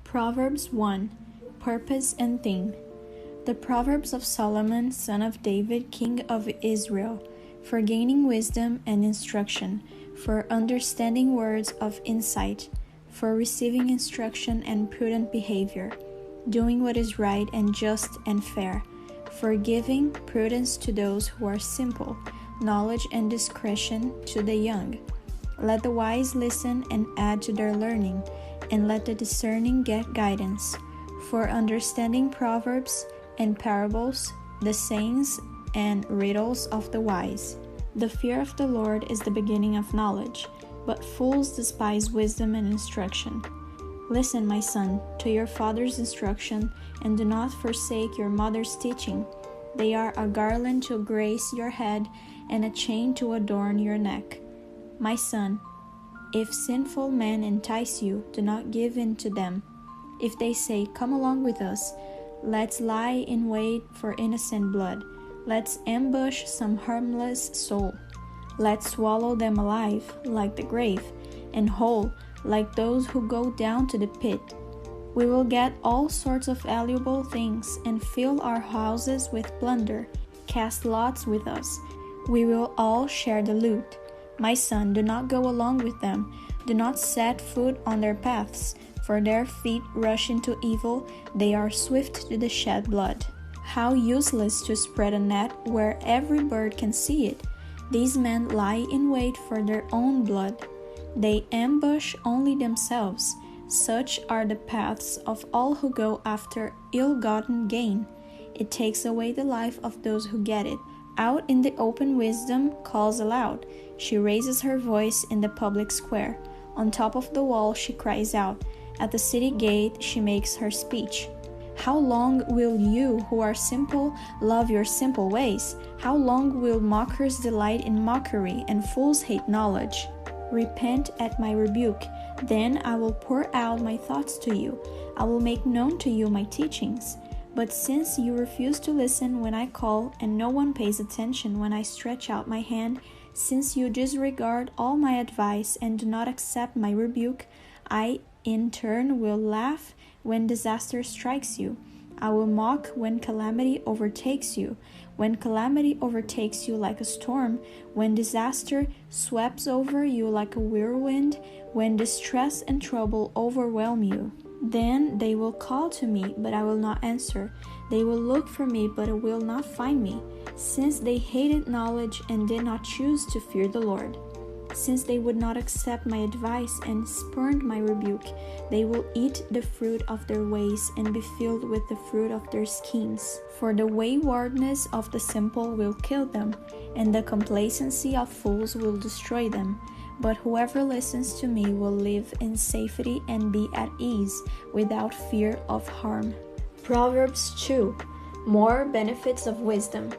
Proverbs 1. Purpose and Theme. The Proverbs of Solomon, son of David, king of Israel, for gaining wisdom and instruction, for understanding words of insight, for receiving instruction and prudent behavior, doing what is right and just and fair, for giving prudence to those who are simple, knowledge and discretion to the young. Let the wise listen and add to their learning, and let the discerning get guidance. For understanding proverbs and parables, the sayings and riddles of the wise. The fear of the Lord is the beginning of knowledge, but fools despise wisdom and instruction. Listen, my son, to your father's instruction, and do not forsake your mother's teaching. They are a garland to grace your head, and a chain to adorn your neck. My son, if sinful men entice you, do not give in to them. If they say, "Come along with us, let's lie in wait for innocent blood. Let's ambush some harmless soul. Let's swallow them alive, like the grave, and whole, like those who go down to the pit. We will get all sorts of valuable things and fill our houses with plunder. Cast lots with us. We will all share the loot. My son, do not go along with them. Do not set foot on their paths, for their feet rush into evil. They are swift to the shed blood. How useless to spread a net where every bird can see it. These men lie in wait for their own blood. They ambush only themselves. Such are the paths of all who go after ill-gotten gain. It takes away the life of those who get it. Out in the open wisdom calls aloud. She raises her voice in the public square. On top of the wall she cries out. At the city gate she makes her speech. How long will you who are simple love your simple ways? How long will mockers delight in mockery and fools hate knowledge? Repent at my rebuke, then I will pour out my thoughts to you. I will make known to you my teachings. But since you refuse to listen when I call, and no one pays attention when I stretch out my hand, since you disregard all my advice and do not accept my rebuke, I in turn will laugh when disaster strikes you. I will mock when calamity overtakes you. When calamity overtakes you like a storm, when disaster sweeps over you like a whirlwind, when distress and trouble overwhelm you. Then they will call to me, but I will not answer. They will look for me, but will not find me, since they hated knowledge and did not choose to fear the Lord. Since they would not accept my advice and spurned my rebuke, they will eat the fruit of their ways and be filled with the fruit of their schemes. For the waywardness of the simple will kill them, and the complacency of fools will destroy them. But whoever listens to me will live in safety and be at ease, without fear of harm. Proverbs 2. More benefits of wisdom.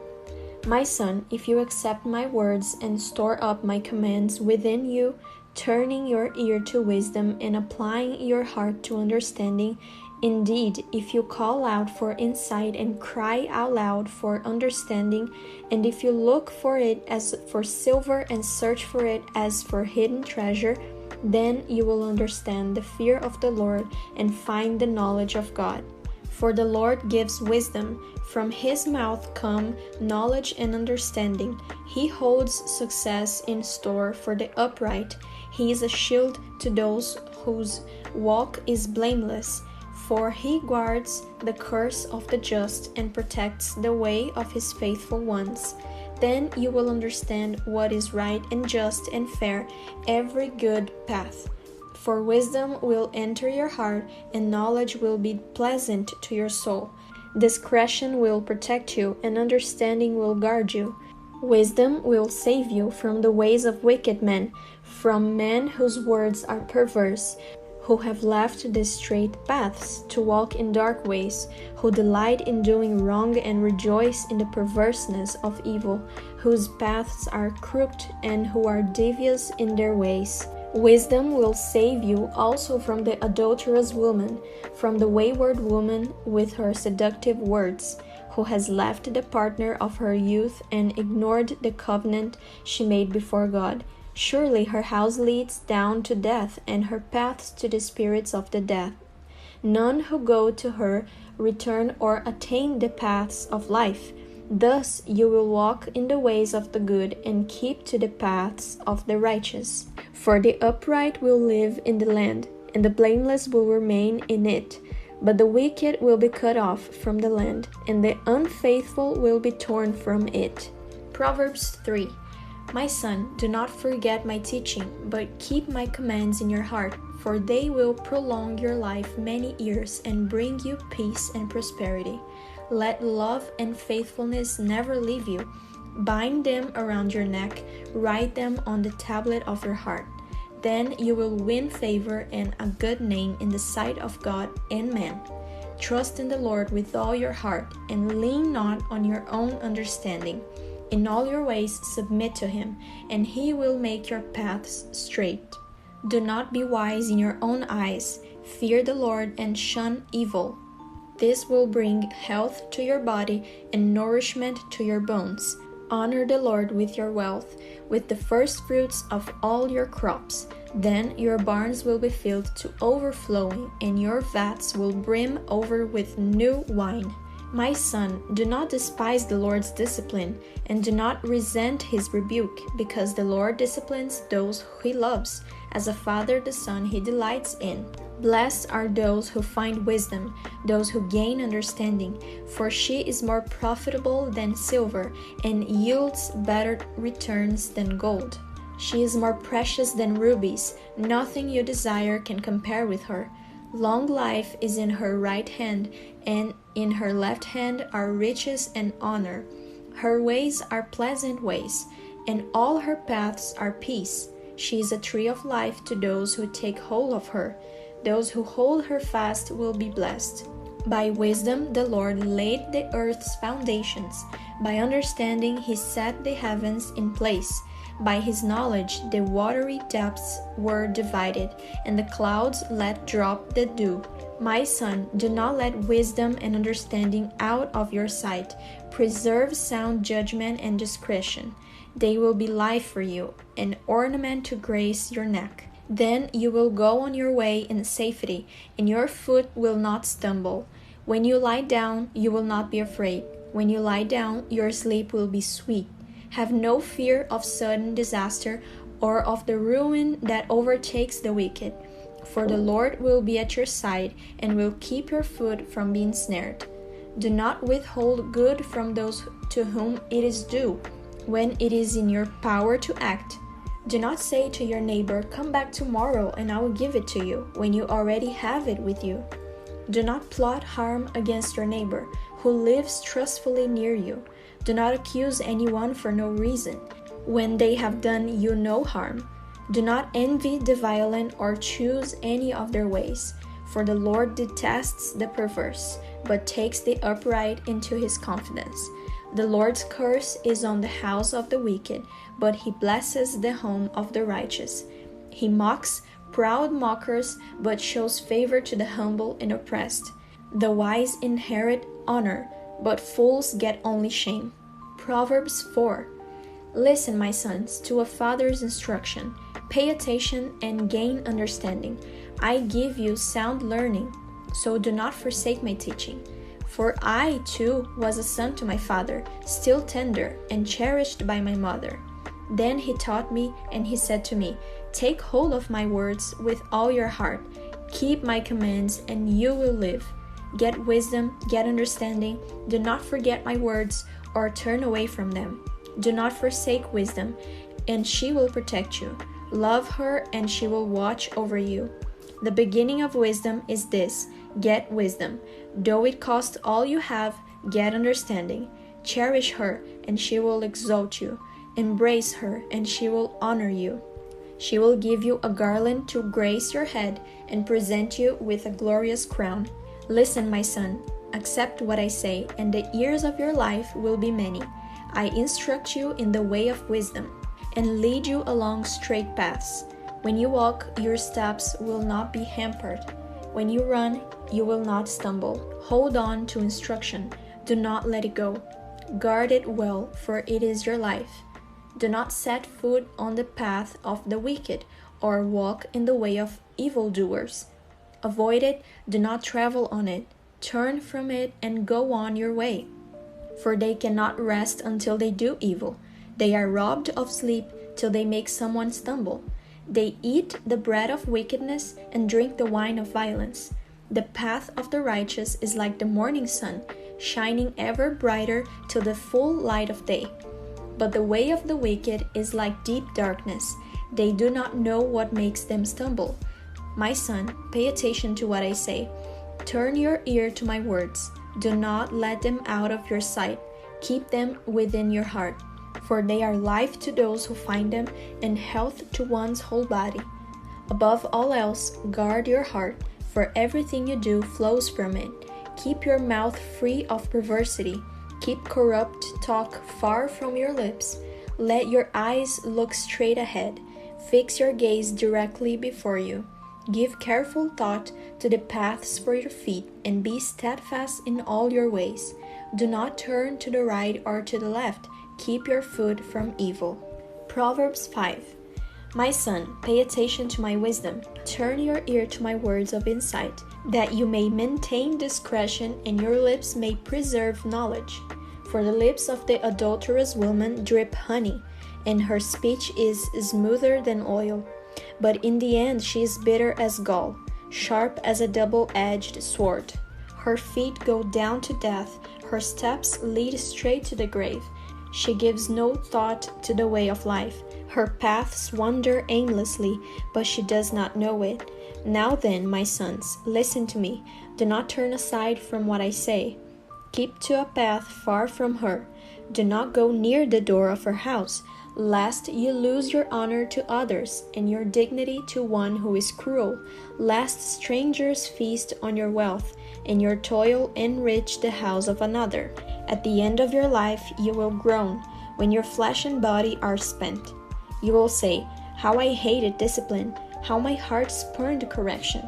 My son, if you accept my words and store up my commands within you, turning your ear to wisdom and applying your heart to understanding, indeed, if you call out for insight and cry out loud for understanding, and if you look for it as for silver and search for it as for hidden treasure, then you will understand the fear of the Lord and find the knowledge of God. For the Lord gives wisdom. From his mouth come knowledge and understanding. He holds success in store for the upright. He is a shield to those whose walk is blameless. For he guards the course of the just and protects the way of his faithful ones. Then you will understand what is right and just and fair, every good path. For wisdom will enter your heart, and knowledge will be pleasant to your soul. Discretion will protect you, and understanding will guard you. Wisdom will save you from the ways of wicked men, from men whose words are perverse, who have left the straight paths to walk in dark ways, who delight in doing wrong and rejoice in the perverseness of evil, whose paths are crooked and who are devious in their ways. Wisdom will save you also from the adulterous woman, from the wayward woman with her seductive words, who has left the partner of her youth and ignored the covenant she made before God. Surely her house leads down to death, and her paths to the spirits of the dead. None who go to her return or attain the paths of life. Thus you will walk in the ways of the good and keep to the paths of the righteous. For the upright will live in the land, and the blameless will remain in it. But the wicked will be cut off from the land, and the unfaithful will be torn from it. Proverbs 3. My son, do not forget my teaching, but keep my commands in your heart, for they will prolong your life many years and bring you peace and prosperity. Let love and faithfulness never leave you. Bind them around your neck, write them on the tablet of your heart. Then you will win favor and a good name in the sight of God and man. Trust in the Lord with all your heart, and lean not on your own understanding. In all your ways submit to him, and he will make your paths straight. Do not be wise in your own eyes. Fear the Lord and shun evil. This will bring health to your body and nourishment to your bones. Honor the Lord with your wealth, with the first fruits of all your crops. Then your barns will be filled to overflowing, and your vats will brim over with new wine. My son, do not despise the Lord's discipline, and do not resent his rebuke, because the Lord disciplines those he loves, as a father the son he delights in. Blessed are those who find wisdom, those who gain understanding, for she is more profitable than silver, and yields better returns than gold. She is more precious than rubies, nothing you desire can compare with her. Long life is in her right hand, and in her left hand are riches and honor. Her ways are pleasant ways, and all her paths are peace. She is a tree of life to those who take hold of her. Those who hold her fast will be blessed. By wisdom the Lord laid the earth's foundations. By understanding he set the heavens in place. By his knowledge the watery depths were divided, and the clouds let drop the dew. My son, do not let wisdom and understanding out of your sight. Preserve sound judgment and discretion. They will be life for you, an ornament to grace your neck. Then you will go on your way in safety, and your foot will not stumble. When you lie down, you will not be afraid. When you lie down, your sleep will be sweet. Have no fear of sudden disaster or of the ruin that overtakes the wicked. For the Lord will be at your side and will keep your foot from being snared. Do not withhold good from those to whom it is due, when it is in your power to act. Do not say to your neighbor, "Come back tomorrow and I will give it to you," when you already have it with you. Do not plot harm against your neighbor, who lives trustfully near you. Do not accuse anyone for no reason, when they have done you no harm. Do not envy the violent or choose any of their ways, for the Lord detests the perverse, but takes the upright into his confidence. The Lord's curse is on the house of the wicked, but he blesses the home of the righteous. He mocks proud mockers, but shows favor to the humble and oppressed. The wise inherit honor, but fools get only shame. Proverbs 4. Listen, my sons, to a father's instruction. Pay attention and gain understanding. I give you sound learning, so do not forsake my teaching. For I, too, was a son to my father, still tender and cherished by my mother. Then he taught me, and he said to me, "Take hold of my words with all your heart. Keep my commands, and you will live. Get wisdom, get understanding. Do not forget my words or turn away from them. Do not forsake wisdom, and she will protect you. Love her, and she will watch over you. The beginning of wisdom is this: get wisdom. Though it cost all you have, get understanding. Cherish her, and she will exalt you. Embrace her, and she will honor you. She will give you a garland to grace your head and present you with a glorious crown. Listen, my son, accept what I say, and the years of your life will be many. I instruct you in the way of wisdom, and lead you along straight paths. When you walk, your steps will not be hampered. When you run, you will not stumble. Hold on to instruction. Do not let it go. Guard it well, for it is your life. Do not set foot on the path of the wicked, or walk in the way of evildoers. Avoid it, do not travel on it. Turn from it and go on your way. For they cannot rest until they do evil. They are robbed of sleep till they make someone stumble. They eat the bread of wickedness and drink the wine of violence. The path of the righteous is like the morning sun, shining ever brighter till the full light of day. But the way of the wicked is like deep darkness. They do not know what makes them stumble. My son, pay attention to what I say. Turn your ear to my words. Do not let them out of your sight. Keep them within your heart. For they are life to those who find them and health to one's whole body. Above all else, guard your heart, for everything you do flows from it. Keep your mouth free of perversity. Keep corrupt talk far from your lips. Let your eyes look straight ahead. Fix your gaze directly before you. Give careful thought to the paths for your feet, and be steadfast in all your ways. Do not turn to the right or to the left. Keep your foot from evil. Proverbs 5. My son, pay attention to my wisdom. Turn your ear to my words of insight, that you may maintain discretion and your lips may preserve knowledge. For the lips of the adulterous woman drip honey, and her speech is smoother than oil. But in the end she is bitter as gall, sharp as a double-edged sword. Her feet go down to death, her steps lead straight to the grave. She gives no thought to the way of life. Her paths wander aimlessly, but she does not know it. Now then, my sons, listen to me. Do not turn aside from what I say. Keep to a path far from her. Do not go near the door of her house, lest you lose your honor to others and your dignity to one who is cruel, lest strangers feast on your wealth and your toil enrich the house of another. At the end of your life you will groan, when your flesh and body are spent. You will say, how I hated discipline, how my heart spurned correction.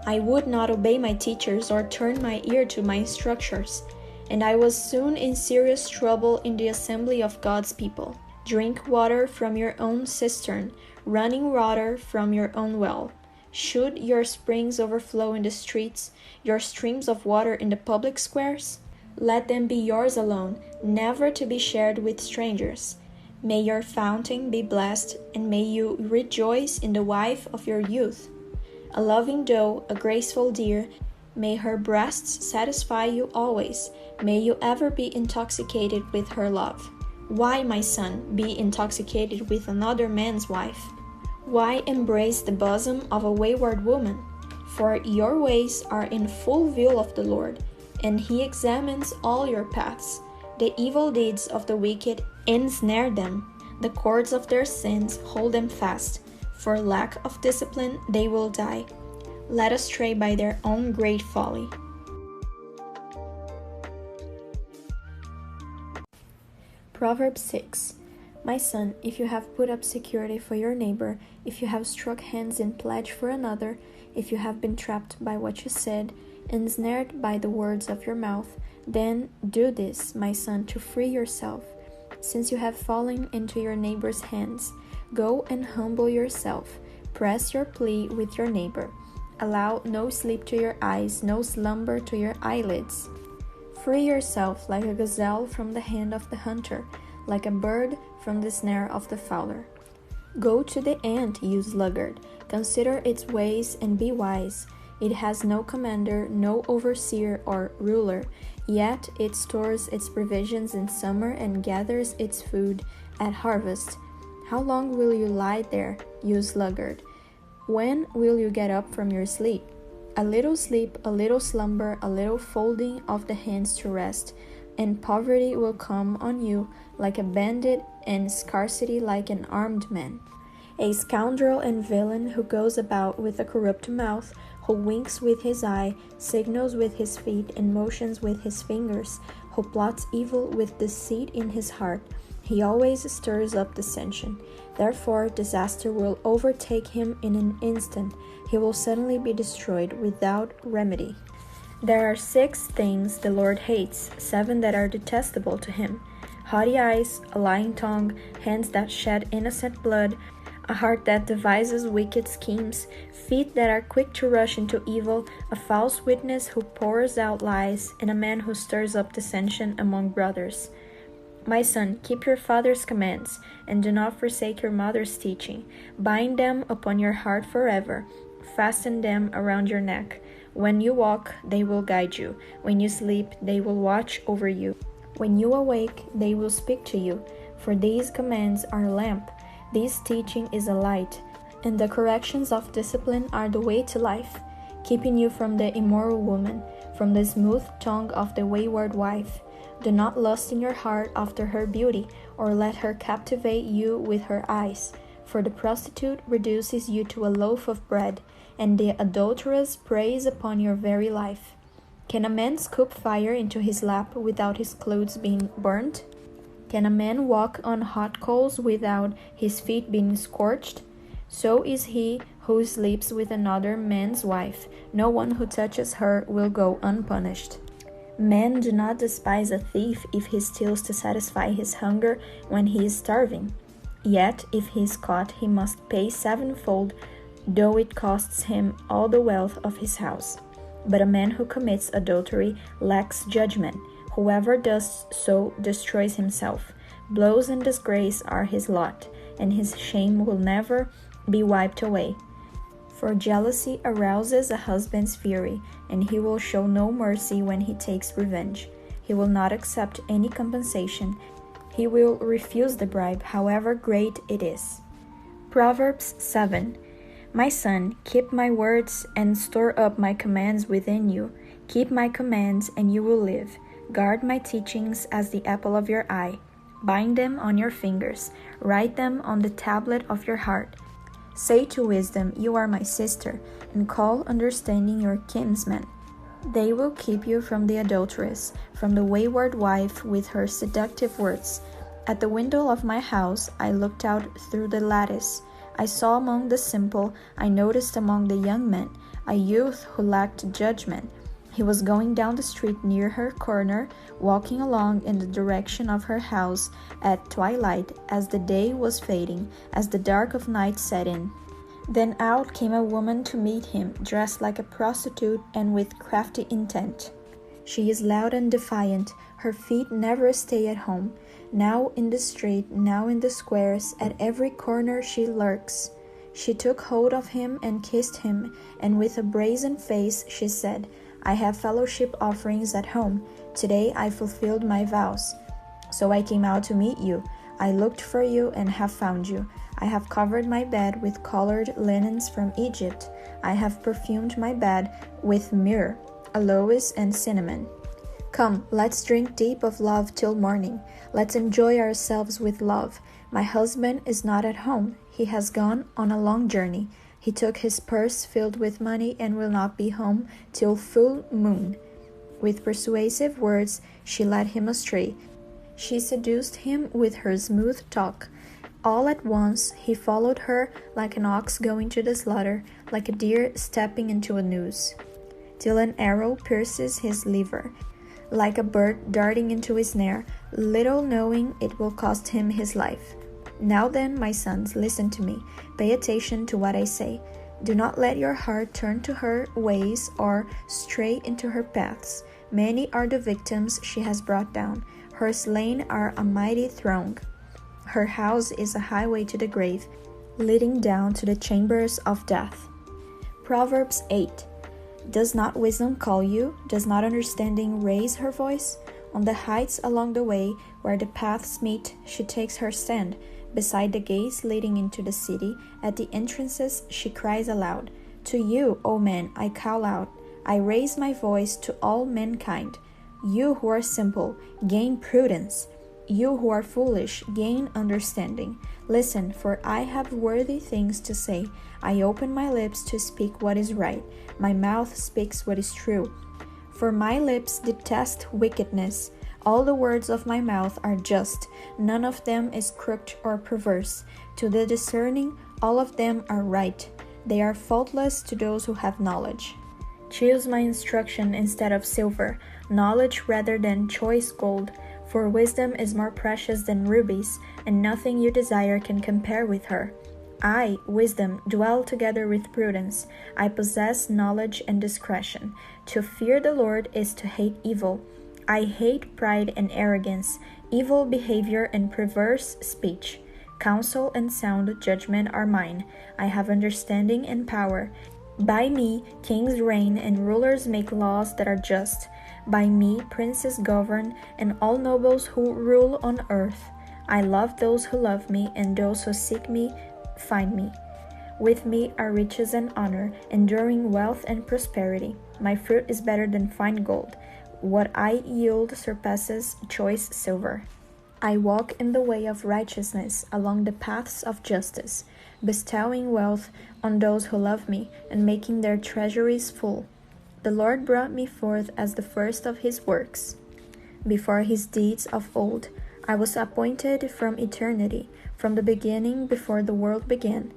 I would not obey my teachers or turn my ear to my instructors, and I was soon in serious trouble in the assembly of God's people. Drink water from your own cistern, running water from your own well. Should your springs overflow in the streets, your streams of water in the public squares? Let them be yours alone, never to be shared with strangers. May your fountain be blessed, and may you rejoice in the wife of your youth. A loving doe, a graceful deer, may her breasts satisfy you always. May you ever be intoxicated with her love. Why, my son, be intoxicated with another man's wife? Why embrace the bosom of a wayward woman? For your ways are in full view of the Lord, and he examines all your paths. The evil deeds of the wicked ensnare them. The cords of their sins hold them fast. For lack of discipline they will die, led astray by their own great folly. Proverbs 6. My son, if you have put up security for your neighbor, if you have struck hands in pledge for another, if you have been trapped by what you said, ensnared by the words of your mouth, then do this, my son, to free yourself. Since you have fallen into your neighbor's hands, go and humble yourself. Press your plea with your neighbor. Allow no sleep to your eyes, no slumber to your eyelids. Free yourself like a gazelle from the hand of the hunter, like a bird from the snare of the fowler. Go to the ant, you sluggard. Consider its ways and be wise. It has no commander, no overseer or ruler, yet it stores its provisions in summer and gathers its food at harvest. How long will you lie there, you sluggard? When will you get up from your sleep? A little sleep, a little slumber, a little folding of the hands to rest, and poverty will come on you like a bandit and scarcity like an armed man. A scoundrel and villain who goes about with a corrupt mouth, who winks with his eye, signals with his feet, and motions with his fingers, who plots evil with deceit in his heart. He always stirs up dissension. Therefore, disaster will overtake him in an instant. He will suddenly be destroyed without remedy. There are 6 things the Lord hates, 7 that are detestable to him: haughty eyes, a lying tongue, hands that shed innocent blood, a heart that devises wicked schemes, feet that are quick to rush into evil, a false witness who pours out lies, and a man who stirs up dissension among brothers. My son, keep your father's commands, and do not forsake your mother's teaching. Bind them upon your heart forever. Fasten them around your neck. When you walk, they will guide you. When you sleep, they will watch over you. When you awake, they will speak to you. For these commands are a lamp. This teaching is a light, and the corrections of discipline are the way to life, keeping you from the immoral woman, from the smooth tongue of the wayward wife. Do not lust in your heart after her beauty, or let her captivate you with her eyes. For the prostitute reduces you to a loaf of bread, and the adulteress preys upon your very life. Can a man scoop fire into his lap without his clothes being burnt? Can a man walk on hot coals without his feet being scorched? So is he who sleeps with another man's wife. No one who touches her will go unpunished. Men do not despise a thief if he steals to satisfy his hunger when he is starving. Yet if he is caught, he must pay sevenfold, though it costs him all the wealth of his house. But a man who commits adultery lacks judgment. Whoever does so destroys himself. Blows and disgrace are his lot, and his shame will never be wiped away. For jealousy arouses a husband's fury, and he will show no mercy when he takes revenge. He will not accept any compensation. He will refuse the bribe, however great it is. Proverbs 7. My son, keep my words and store up my commands within you. Keep my commands, and you will live. Guard my teachings as the apple of your eye. Bind them on your fingers. Write them on the tablet of your heart. Say to wisdom, you are my sister, and call understanding your kinsman. They will keep you from the adulteress, from the wayward wife with her seductive words. At the window of my house I looked out through the lattice. I saw among the simple, I noticed among the young men, a youth who lacked judgment. He was going down the street near her corner, walking along in the direction of her house at twilight, as the day was fading, as the dark of night set in. Then out came a woman to meet him, dressed like a prostitute and with crafty intent. She is loud and defiant, her feet never stay at home. Now in the street, now in the squares, at every corner she lurks. She took hold of him and kissed him, and with a brazen face she said, I have fellowship offerings at home. Today I fulfilled my vows. So I came out to meet you. I looked for you and have found you. I have covered my bed with colored linens from Egypt. I have perfumed my bed with myrrh, aloes, and cinnamon. Come, let's drink deep of love till morning. Let's enjoy ourselves with love. My husband is not at home. He has gone on a long journey. He took his purse filled with money and will not be home till full moon. With persuasive words she led him astray. She seduced him with her smooth talk. All at once he followed her like an ox going to the slaughter, like a deer stepping into a noose, till an arrow pierces his liver, like a bird darting into his snare, little knowing it will cost him his life. Now then, my sons, listen to me. Pay attention to what I say. Do not let your heart turn to her ways or stray into her paths. Many are the victims she has brought down. Her slain are a mighty throng. Her house is a highway to the grave, leading down to the chambers of death. Proverbs 8. Does not wisdom call you? Does not understanding raise her voice? On the heights along the way where the paths meet, she takes her stand. Beside the gates leading into the city, at the entrances she cries aloud. To you, O men, I call out. I raise my voice to all mankind. You who are simple, gain prudence. You who are foolish, gain understanding. Listen, for I have worthy things to say. I open my lips to speak what is right. My mouth speaks what is true. For my lips detest wickedness. All the words of my mouth are just. None of them is crooked or perverse. To the discerning, all of them are right. They are faultless to those who have knowledge. Choose my instruction instead of silver, knowledge rather than choice gold. For wisdom is more precious than rubies, and nothing you desire can compare with her. I, wisdom, dwell together with prudence. I possess knowledge and discretion. To fear the Lord is to hate evil. I hate pride and arrogance, evil behavior and perverse speech. Counsel and sound judgment are mine. I have understanding and power. By me kings reign and rulers make laws that are just. By me princes govern and all nobles who rule on earth. I love those who love me, and those who seek me find me. With me are riches and honor, enduring wealth and prosperity. My fruit is better than fine gold. What I yield surpasses choice silver. I walk in the way of righteousness, along the paths of justice, bestowing wealth on those who love me, and making their treasuries full. The Lord brought me forth as the first of his works. Before his deeds of old, I was appointed from eternity, from the beginning, before the world began.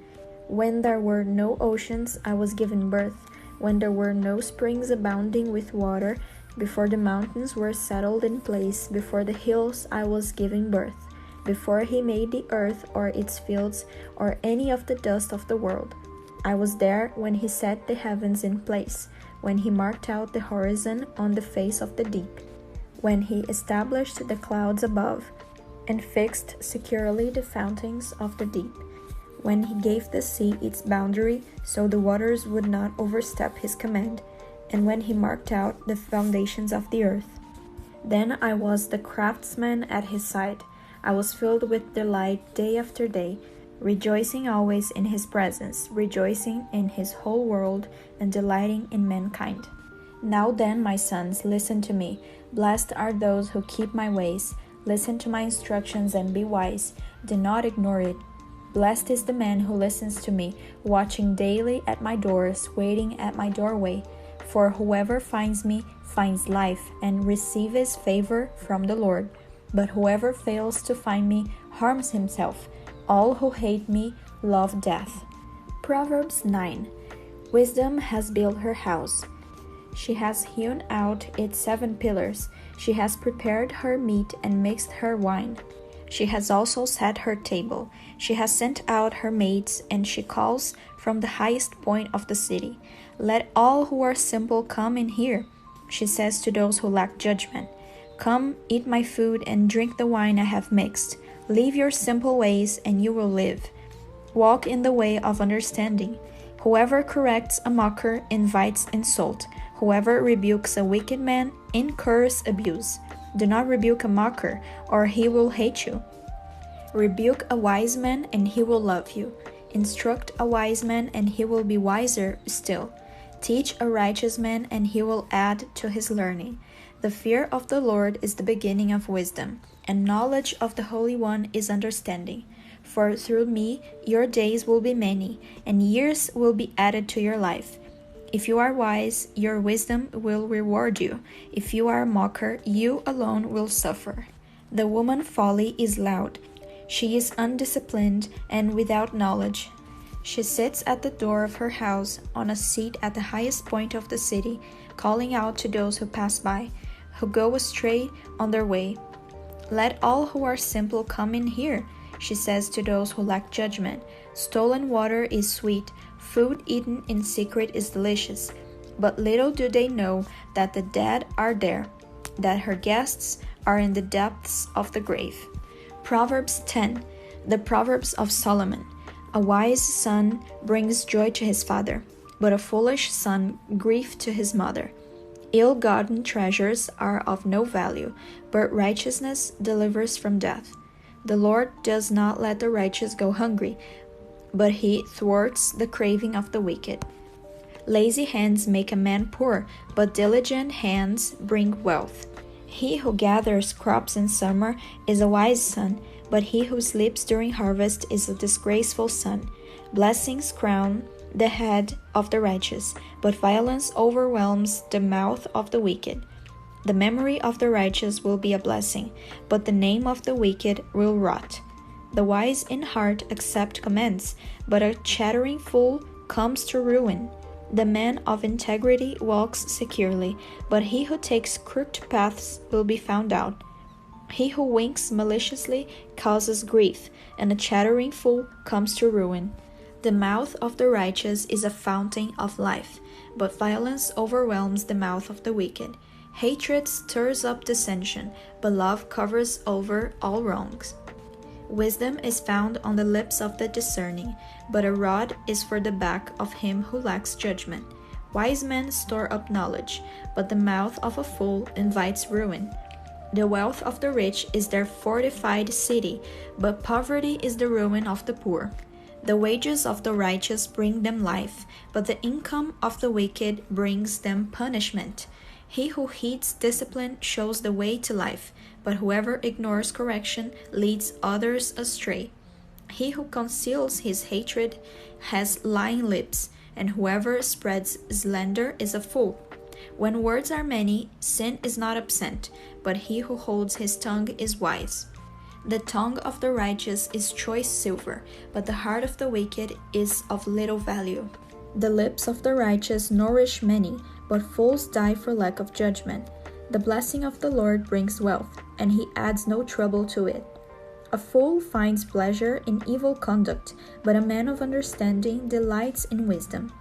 When there were no oceans, I was given birth, when there were no springs abounding with water, before the mountains were settled in place, before the hills I was giving birth, before he made the earth or its fields or any of the dust of the world. I was there when he set the heavens in place, when he marked out the horizon on the face of the deep, when he established the clouds above, and fixed securely the fountains of the deep, when he gave the sea its boundary, so the waters would not overstep his command, and when he marked out the foundations of the earth. Then I was the craftsman at his side. I was filled with delight day after day, rejoicing always in his presence, rejoicing in his whole world, and delighting in mankind. Now then, my sons, listen to me. Blessed are those who keep my ways. Listen to my instructions and be wise. Do not ignore it. Blessed is the man who listens to me, watching daily at my doors, waiting at my doorway. For whoever finds me finds life and receives favor from the Lord. But whoever fails to find me harms himself. All who hate me love death. Proverbs 9. Wisdom has built her house. She has hewn out its 7 pillars. She has prepared her meat and mixed her wine. She has also set her table. She has sent out her maids, and she calls from the highest point of the city. Let all who are simple come in here, she says to those who lack judgment. Come, eat my food and drink the wine I have mixed. Leave your simple ways, and you will live. Walk in the way of understanding. Whoever corrects a mocker invites insult. Whoever rebukes a wicked man incurs abuse. Do not rebuke a mocker, or he will hate you. Rebuke a wise man, and he will love you. Instruct a wise man, and he will be wiser still. Teach a righteous man, and he will add to his learning. The fear of the Lord is the beginning of wisdom, and knowledge of the Holy One is understanding. For through me your days will be many, and years will be added to your life. If you are wise, your wisdom will reward you. If you are a mocker, you alone will suffer. The woman folly is loud. She is undisciplined and without knowledge. She sits at the door of her house, on a seat at the highest point of the city, calling out to those who pass by, who go astray on their way. Let all who are simple come in here, she says to those who lack judgment. Stolen water is sweet, food eaten in secret is delicious. But little do they know that the dead are there, that her guests are in the depths of the grave. Proverbs 10. The Proverbs of Solomon. A wise son brings joy to his father, but a foolish son grief to his mother. Ill-gotten treasures are of no value, but righteousness delivers from death. The Lord does not let the righteous go hungry, but he thwarts the craving of the wicked. Lazy hands make a man poor, but diligent hands bring wealth. He who gathers crops in summer is a wise son, but he who sleeps during harvest is a disgraceful son. Blessings crown the head of the righteous, but violence overwhelms the mouth of the wicked. The memory of the righteous will be a blessing, but the name of the wicked will rot. The wise in heart accept commands, but a chattering fool comes to ruin. The man of integrity walks securely, but he who takes crooked paths will be found out. He who winks maliciously causes grief, and a chattering fool comes to ruin. The mouth of the righteous is a fountain of life, but violence overwhelms the mouth of the wicked. Hatred stirs up dissension, but love covers over all wrongs. Wisdom is found on the lips of the discerning, but a rod is for the back of him who lacks judgment. Wise men store up knowledge, but the mouth of a fool invites ruin. The wealth of the rich is their fortified city, but poverty is the ruin of the poor. The wages of the righteous bring them life, but the income of the wicked brings them punishment. He who heeds discipline shows the way to life, but whoever ignores correction leads others astray. He who conceals his hatred has lying lips, and whoever spreads slander is a fool. When words are many, sin is not absent, but he who holds his tongue is wise. The tongue of the righteous is choice silver, but the heart of the wicked is of little value. The lips of the righteous nourish many, but fools die for lack of judgment. The blessing of the Lord brings wealth, and he adds no trouble to it. A fool finds pleasure in evil conduct, but a man of understanding delights in wisdom.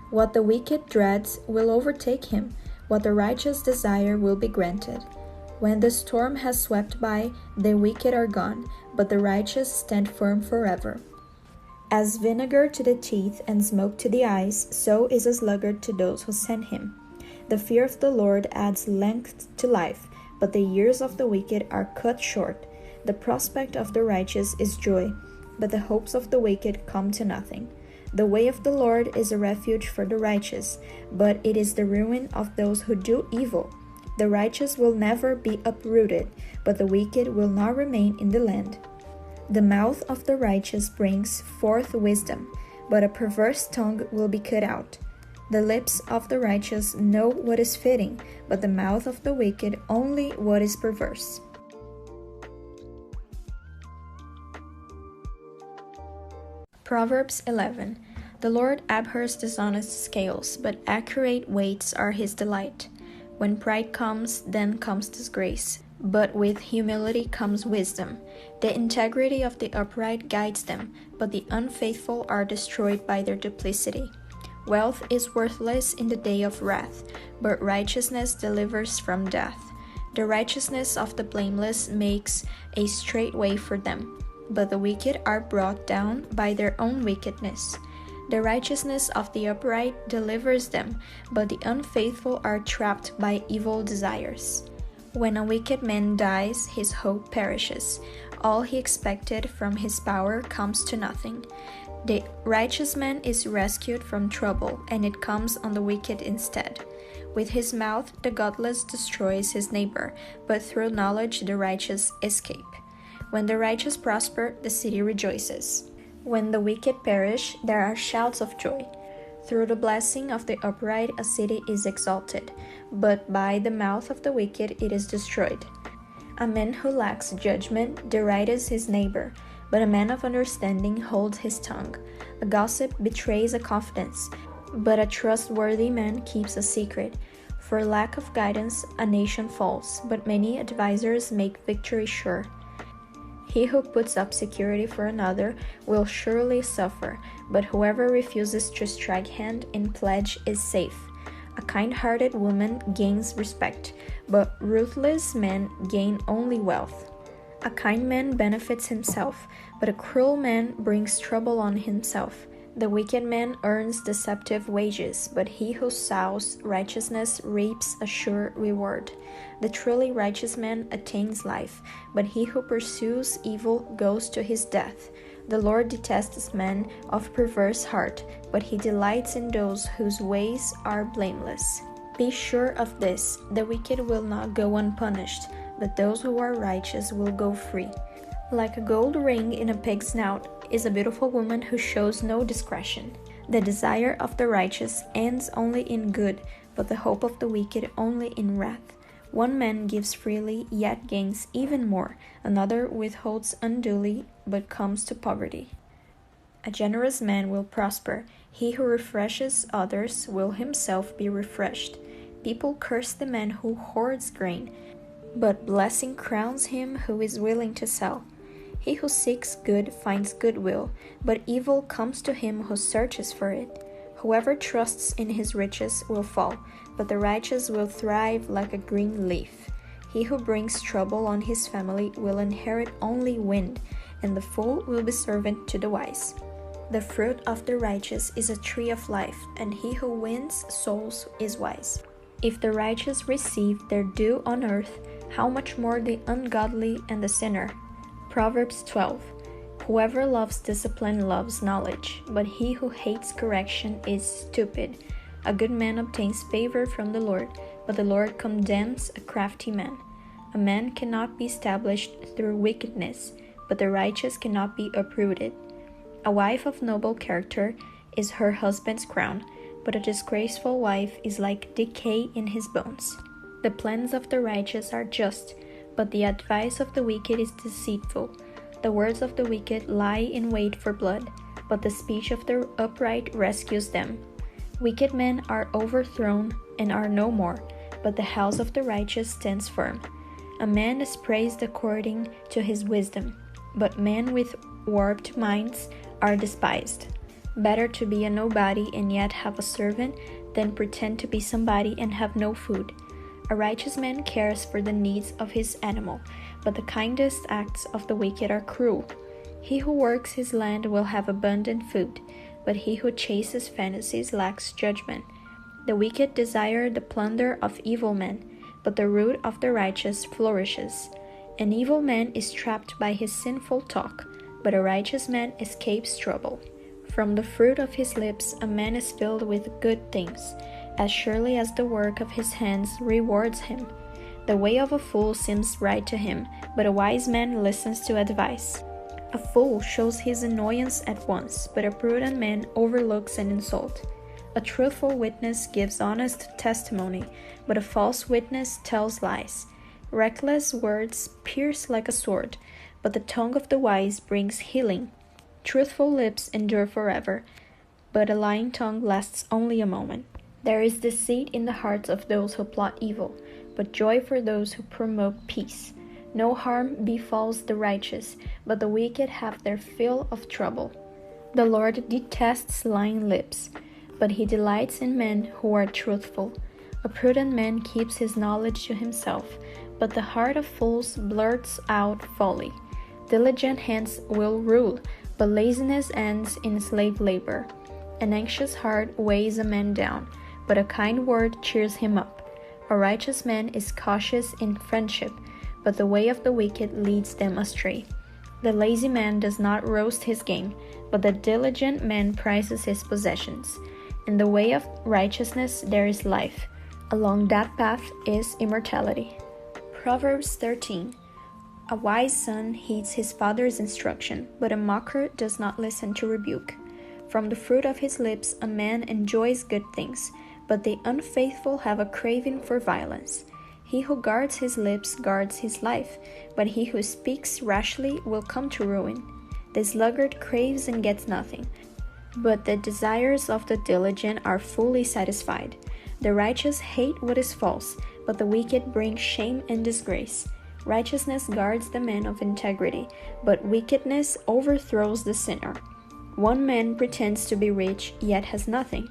What the wicked dreads will overtake him, what the righteous desire will be granted. When the storm has swept by, the wicked are gone, but the righteous stand firm forever. As vinegar to the teeth and smoke to the eyes, so is a sluggard to those who send him. The fear of the Lord adds length to life, but the years of the wicked are cut short. The prospect of the righteous is joy, but the hopes of the wicked come to nothing. The way of the Lord is a refuge for the righteous, but it is the ruin of those who do evil. The righteous will never be uprooted, but the wicked will not remain in the land. The mouth of the righteous brings forth wisdom, but a perverse tongue will be cut out. The lips of the righteous know what is fitting, but the mouth of the wicked only what is perverse. Proverbs 11. The Lord abhors dishonest scales, but accurate weights are his delight. When pride comes, then comes disgrace, but with humility comes wisdom. The integrity of the upright guides them, but the unfaithful are destroyed by their duplicity. Wealth is worthless in the day of wrath, but righteousness delivers from death. The righteousness of the blameless makes a straight way for them, but the wicked are brought down by their own wickedness. The righteousness of the upright delivers them, but the unfaithful are trapped by evil desires. When a wicked man dies, his hope perishes. All he expected from his power comes to nothing. The righteous man is rescued from trouble, and it comes on the wicked instead. With his mouth the godless destroys his neighbor, but through knowledge the righteous escape. When the righteous prosper, the city rejoices. When the wicked perish, there are shouts of joy. Through the blessing of the upright a city is exalted, but by the mouth of the wicked it is destroyed. A man who lacks judgment derides his neighbor, but a man of understanding holds his tongue. A gossip betrays a confidence, but a trustworthy man keeps a secret. For lack of guidance a nation falls, but many advisers make victory sure. He who puts up security for another will surely suffer, but whoever refuses to strike hand in pledge is safe. A kind-hearted woman gains respect, but ruthless men gain only wealth. A kind man benefits himself, but a cruel man brings trouble on himself. The wicked man earns deceptive wages, but he who sows righteousness reaps a sure reward. The truly righteous man attains life, but he who pursues evil goes to his death. The Lord detests men of perverse heart, but he delights in those whose ways are blameless. Be sure of this, the wicked will not go unpunished, but those who are righteous will go free. Like a gold ring in a pig's snout is a beautiful woman who shows no discretion. The desire of the righteous ends only in good, but the hope of the wicked only in wrath. One man gives freely, yet gains even more. Another withholds unduly, but comes to poverty. A generous man will prosper. He who refreshes others will himself be refreshed. People curse the man who hoards grain, but blessing crowns him who is willing to sell. He who seeks good finds goodwill, but evil comes to him who searches for it. Whoever trusts in his riches will fall, but the righteous will thrive like a green leaf. He who brings trouble on his family will inherit only wind, and the fool will be servant to the wise. The fruit of the righteous is a tree of life, and he who wins souls is wise. If the righteous receive their due on earth, how much more the ungodly and the sinner? Proverbs 12. Whoever loves discipline loves knowledge, but he who hates correction is stupid. A good man obtains favor from the Lord, but the Lord condemns a crafty man. A man cannot be established through wickedness, but the righteous cannot be uprooted. A wife of noble character is her husband's crown, but a disgraceful wife is like decay in his bones. The plans of the righteous are just, but the advice of the wicked is deceitful. The words of the wicked lie in wait for blood, but the speech of the upright rescues them. Wicked men are overthrown and are no more, but the house of the righteous stands firm. A man is praised according to his wisdom, but men with warped minds are despised. Better to be a nobody and yet have a servant than pretend to be somebody and have no food. A righteous man cares for the needs of his animal, but the kindest acts of the wicked are cruel. He who works his land will have abundant food, but he who chases fantasies lacks judgment. The wicked desire the plunder of evil men, but the root of the righteous flourishes. An evil man is trapped by his sinful talk, but a righteous man escapes trouble. From the fruit of his lips a man is filled with good things, as surely as the work of his hands rewards him. The way of a fool seems right to him, but a wise man listens to advice. A fool shows his annoyance at once, but a prudent man overlooks an insult. A truthful witness gives honest testimony, but a false witness tells lies. Reckless words pierce like a sword, but the tongue of the wise brings healing. Truthful lips endure forever, but a lying tongue lasts only a moment. There is deceit in the hearts of those who plot evil, but joy for those who promote peace. No harm befalls the righteous, but the wicked have their fill of trouble. The Lord detests lying lips, but he delights in men who are truthful. A prudent man keeps his knowledge to himself, but the heart of fools blurts out folly. Diligent hands will rule, but laziness ends in slave labor. An anxious heart weighs a man down, but a kind word cheers him up. A righteous man is cautious in friendship, but the way of the wicked leads them astray. The lazy man does not roast his game, but the diligent man prizes his possessions. In the way of righteousness there is life. Along that path is immortality. Proverbs 13. A wise son heeds his father's instruction, but a mocker does not listen to rebuke. From the fruit of his lips a man enjoys good things, but the unfaithful have a craving for violence. He who guards his lips guards his life, but he who speaks rashly will come to ruin. The sluggard craves and gets nothing, but the desires of the diligent are fully satisfied. The righteous hate what is false, but the wicked bring shame and disgrace. Righteousness guards the man of integrity, but wickedness overthrows the sinner. One man pretends to be rich, yet has nothing.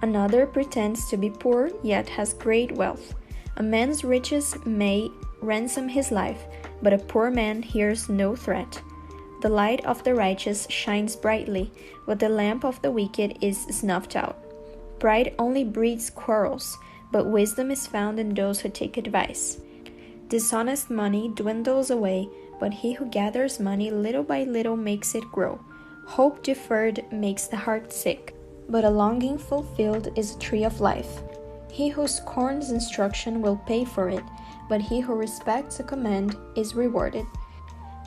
Another pretends to be poor, yet has great wealth. A man's riches may ransom his life, but a poor man hears no threat. The light of the righteous shines brightly, but the lamp of the wicked is snuffed out. Pride only breeds quarrels, but wisdom is found in those who take advice. Dishonest money dwindles away, but he who gathers money little by little makes it grow. Hope deferred makes the heart sick, but a longing fulfilled is a tree of life. He who scorns instruction will pay for it, but he who respects a command is rewarded.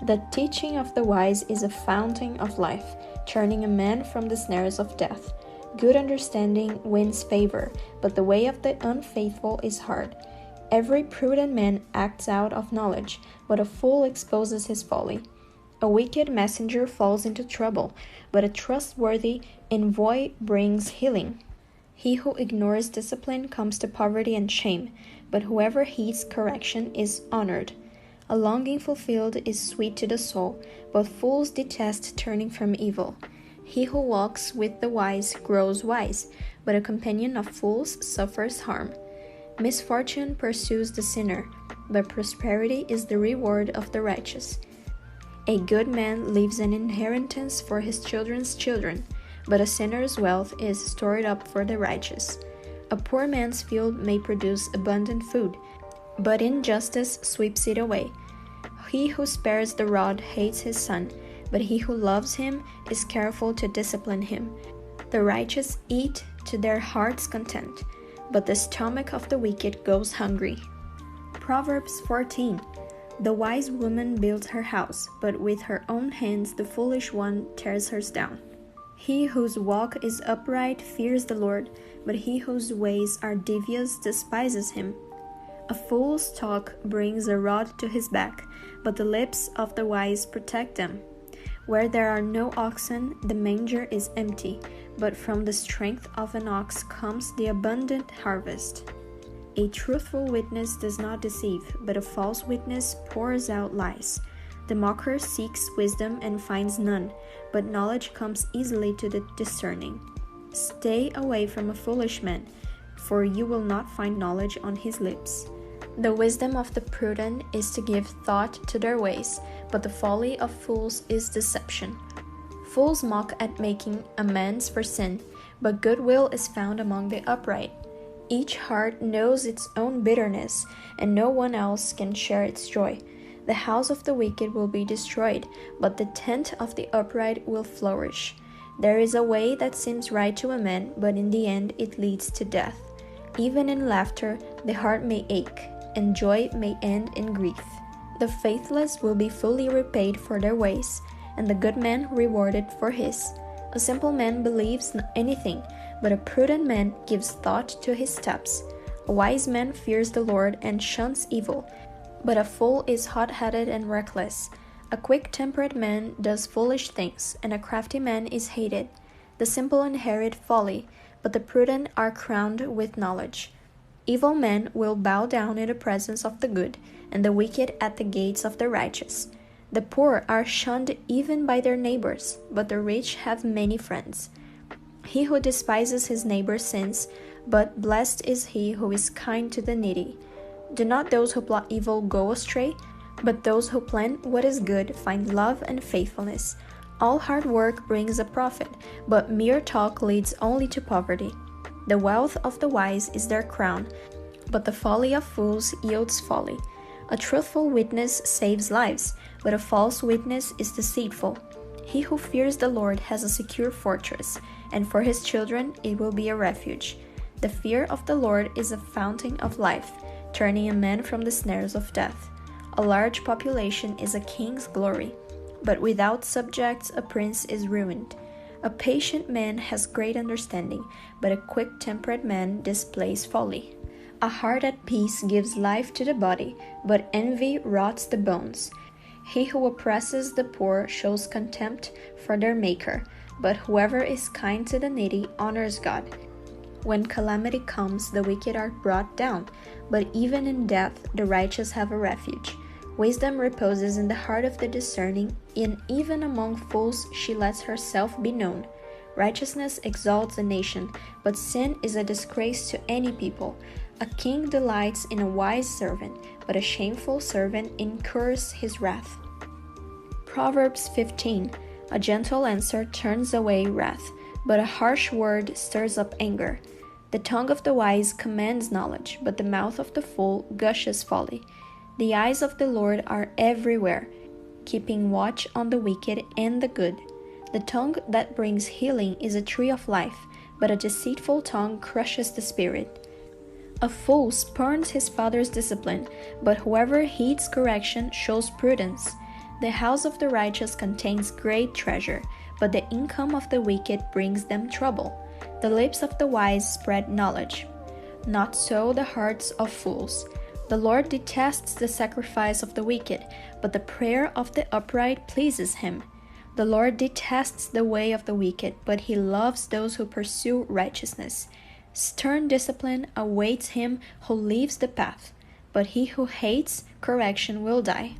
The teaching of the wise is a fountain of life, turning a man from the snares of death. Good understanding wins favor, but the way of the unfaithful is hard. Every prudent man acts out of knowledge, but a fool exposes his folly. A wicked messenger falls into trouble, but a trustworthy envoy brings healing. He who ignores discipline comes to poverty and shame, but whoever heeds correction is honored. A longing fulfilled is sweet to the soul, but fools detest turning from evil. He who walks with the wise grows wise, but a companion of fools suffers harm. Misfortune pursues the sinner, but prosperity is the reward of the righteous. A good man leaves an inheritance for his children's children, but a sinner's wealth is stored up for the righteous. A poor man's field may produce abundant food, but injustice sweeps it away. He who spares the rod hates his son, but he who loves him is careful to discipline him. The righteous eat to their heart's content, but the stomach of the wicked goes hungry. Proverbs 14. The wise woman builds her house, but with her own hands the foolish one tears hers down. He whose walk is upright fears the Lord, but he whose ways are devious despises him. A fool's talk brings a rod to his back, but the lips of the wise protect them. Where there are no oxen, the manger is empty, but from the strength of an ox comes the abundant harvest. A truthful witness does not deceive, but a false witness pours out lies. The mocker seeks wisdom and finds none, but knowledge comes easily to the discerning. Stay away from a foolish man, for you will not find knowledge on his lips. The wisdom of the prudent is to give thought to their ways, but the folly of fools is deception. Fools mock at making amends for sin, but goodwill is found among the upright. Each heart knows its own bitterness, and no one else can share its joy. The house of the wicked will be destroyed, but the tent of the upright will flourish. There is a way that seems right to a man, but in the end it leads to death. Even in laughter, the heart may ache, and joy may end in grief. The faithless will be fully repaid for their ways, and the good man rewarded for his. A simple man believes anything, but a prudent man gives thought to his steps. A wise man fears the Lord and shuns evil, but a fool is hot-headed and reckless. A quick-tempered man does foolish things, and a crafty man is hated. The simple inherit folly, but the prudent are crowned with knowledge. Evil men will bow down in the presence of the good, and the wicked at the gates of the righteous. The poor are shunned even by their neighbors, but the rich have many friends. He who despises his neighbor sins, but blessed is he who is kind to the needy. Do not those who plot evil go astray, but those who plan what is good find love and faithfulness. All hard work brings a profit, but mere talk leads only to poverty. The wealth of the wise is their crown, but the folly of fools yields folly. A truthful witness saves lives, but a false witness is deceitful. He who fears the Lord has a secure fortress, and for his children it will be a refuge. The fear of the Lord is a fountain of life, turning a man from the snares of death. A large population is a king's glory, but without subjects a prince is ruined. A patient man has great understanding, but a quick-tempered man displays folly. A heart at peace gives life to the body, but envy rots the bones. He who oppresses the poor shows contempt for their Maker, but whoever is kind to the needy honors God. When calamity comes, the wicked are brought down, but even in death the righteous have a refuge. Wisdom reposes in the heart of the discerning, and even among fools she lets herself be known. Righteousness exalts a nation, but sin is a disgrace to any people. A king delights in a wise servant, but a shameful servant incurs his wrath. Proverbs 15. A gentle answer turns away wrath, but a harsh word stirs up anger. The tongue of the wise commands knowledge, but the mouth of the fool gushes folly. The eyes of the Lord are everywhere, keeping watch on the wicked and the good. The tongue that brings healing is a tree of life, but a deceitful tongue crushes the spirit. A fool spurns his father's discipline, but whoever heeds correction shows prudence. The house of the righteous contains great treasure, but the income of the wicked brings them trouble. The lips of the wise spread knowledge. Not so the hearts of fools. The Lord detests the sacrifice of the wicked, but the prayer of the upright pleases him. The Lord detests the way of the wicked, but he loves those who pursue righteousness. Stern discipline awaits him who leaves the path. but he who hates correction will die.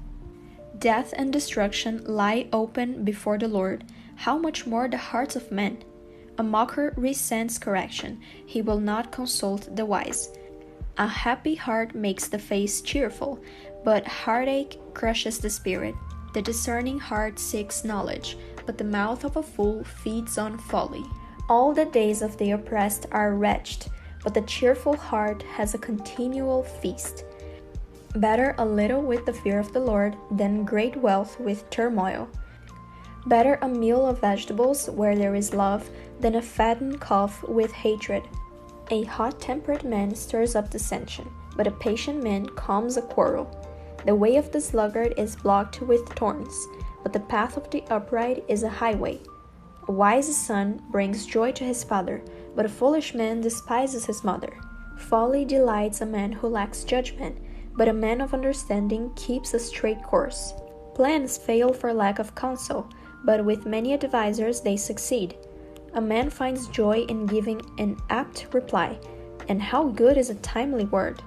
Death and destruction lie open before the Lord. How much more the hearts of men? A mocker resents correction. He will not consult the wise. A happy heart makes the face cheerful, but heartache crushes the spirit. The discerning heart seeks knowledge, but the mouth of a fool feeds on folly. All the days of the oppressed are wretched, but the cheerful heart has a continual feast. Better a little with the fear of the Lord than great wealth with turmoil. Better a meal of vegetables where there is love than a fattened calf with hatred. A hot-tempered man stirs up dissension, but a patient man calms a quarrel. The way of the sluggard is blocked with thorns, but the path of the upright is a highway. A wise son brings joy to his father, but a foolish man despises his mother. Folly delights a man who lacks judgment, but a man of understanding keeps a straight course. Plans fail for lack of counsel, but with many advisers they succeed. A man finds joy in giving an apt reply, and how good is a timely word!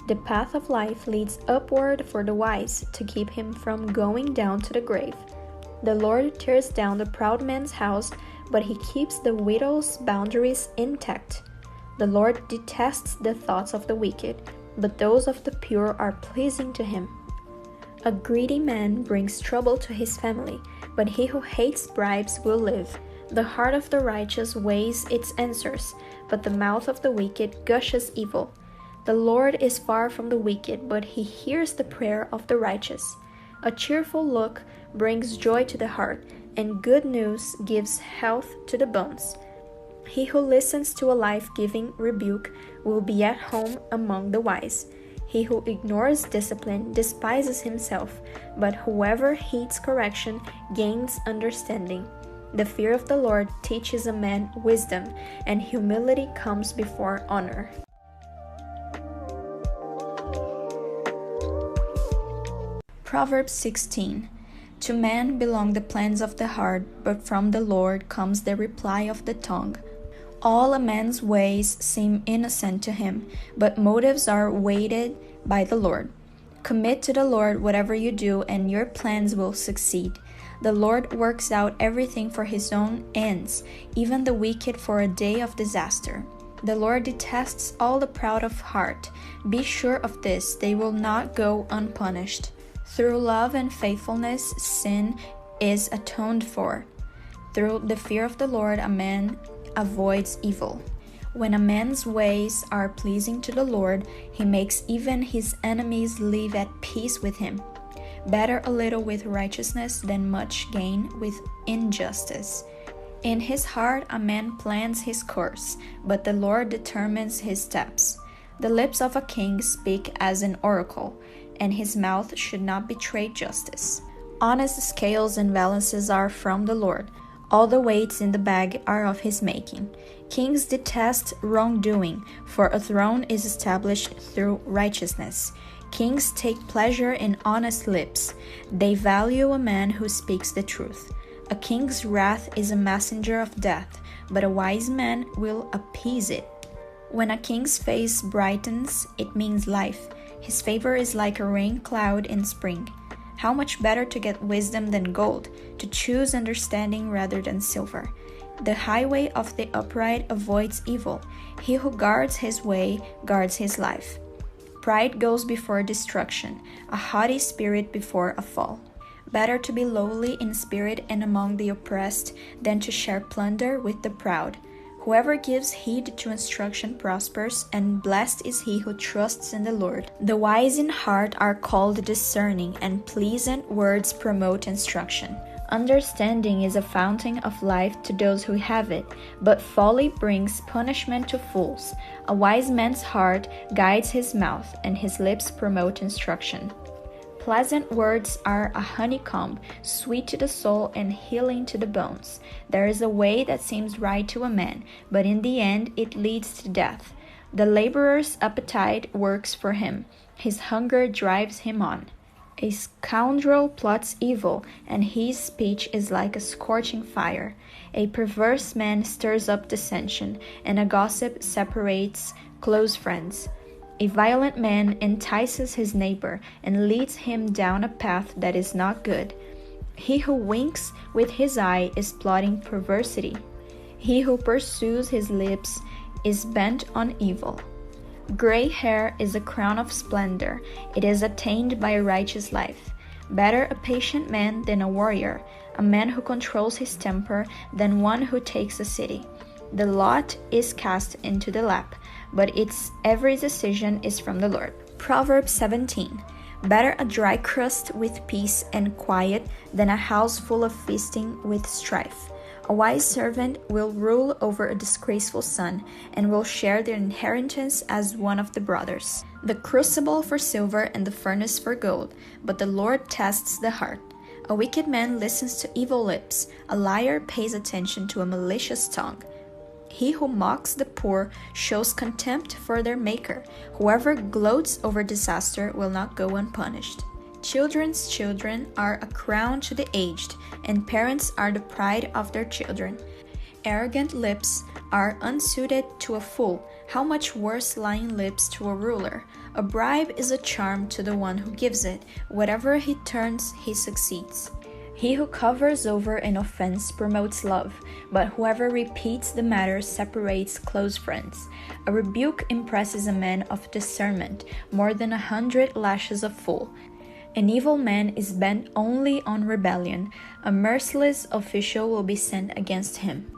The path of life leads upward for the wise to keep him from going down to the grave. The Lord tears down the proud man's house, but he keeps the widow's boundaries intact. The Lord detests the thoughts of the wicked, but those of the pure are pleasing to him. A greedy man brings trouble to his family, but he who hates bribes will live. The heart of the righteous weighs its answers, but the mouth of the wicked gushes evil. The Lord is far from the wicked, but he hears the prayer of the righteous. A cheerful look brings joy to the heart, and good news gives health to the bones. He who listens to a life-giving rebuke will be at home among the wise. He who ignores discipline despises himself, but whoever heeds correction gains understanding. The fear of the Lord teaches a man wisdom, and humility comes before honor. Proverbs 16. To man belong the plans of the heart, but from the Lord comes the reply of the tongue. All a man's ways seem innocent to him, but motives are weighted by the Lord. Commit to the Lord whatever you do, and your plans will succeed. The Lord works out everything for his own ends, even the wicked for a day of disaster. The Lord detests all the proud of heart. Be sure of this, they will not go unpunished. Through love and faithfulness, sin is atoned for. Through the fear of the Lord, a man avoids evil. When a man's ways are pleasing to the Lord, he makes even his enemies live at peace with him. Better a little with righteousness than much gain with injustice. In his heart a man plans his course, but the Lord determines his steps. The lips of a king speak as an oracle, and his mouth should not betray justice. Honest scales and balances are from the Lord. All the weights in the bag are of his making. Kings detest wrongdoing, for a throne is established through righteousness. Kings take pleasure in honest lips. They value a man who speaks the truth. A king's wrath is a messenger of death, but a wise man will appease it. When a king's face brightens, it means life. His favor is like a rain cloud in spring. How much better to get wisdom than gold, to choose understanding rather than silver. The highway of the upright avoids evil. He who guards his way guards his life. Pride goes before destruction, a haughty spirit before a fall. Better to be lowly in spirit and among the oppressed than to share plunder with the proud. Whoever gives heed to instruction prospers, and blessed is he who trusts in the Lord. The wise in heart are called discerning, and pleasant words promote instruction. Understanding is a fountain of life to those who have it, but folly brings punishment to fools. A wise man's heart guides his mouth, and his lips promote instruction. Pleasant words are a honeycomb, sweet to the soul and healing to the bones. There is a way that seems right to a man, but in the end it leads to death. The laborer's appetite works for him. His hunger drives him on. A scoundrel plots evil, and his speech is like a scorching fire. A perverse man stirs up dissension, and a gossip separates close friends. A violent man entices his neighbor and leads him down a path that is not good. He who winks with his eye is plotting perversity. He who pursues his lips is bent on evil. Gray hair is a crown of splendor. It is attained by a righteous life. Better a patient man than a warrior, a man who controls his temper than one who takes a city. The lot is cast into the lap, but its every decision is from the Lord. Proverbs 17. Better a dry crust with peace and quiet than a house full of feasting with strife. A wise servant will rule over a disgraceful son and will share their inheritance as one of the brothers. The crucible for silver and the furnace for gold, but the Lord tests the heart. A wicked man listens to evil lips. A liar pays attention to a malicious tongue. He who mocks the poor shows contempt for their maker. Whoever gloats over disaster will not go unpunished. Children's children are a crown to the aged, and parents are the pride of their children. Arrogant lips are unsuited to a fool. How much worse lying lips to a ruler? A bribe is a charm to the one who gives it. Whatever he turns, he succeeds. He who covers over an offense promotes love, but whoever repeats the matter separates close friends. A rebuke impresses a man of discernment more than 100 lashes of fool. An evil man is bent only on rebellion. A merciless official will be sent against him.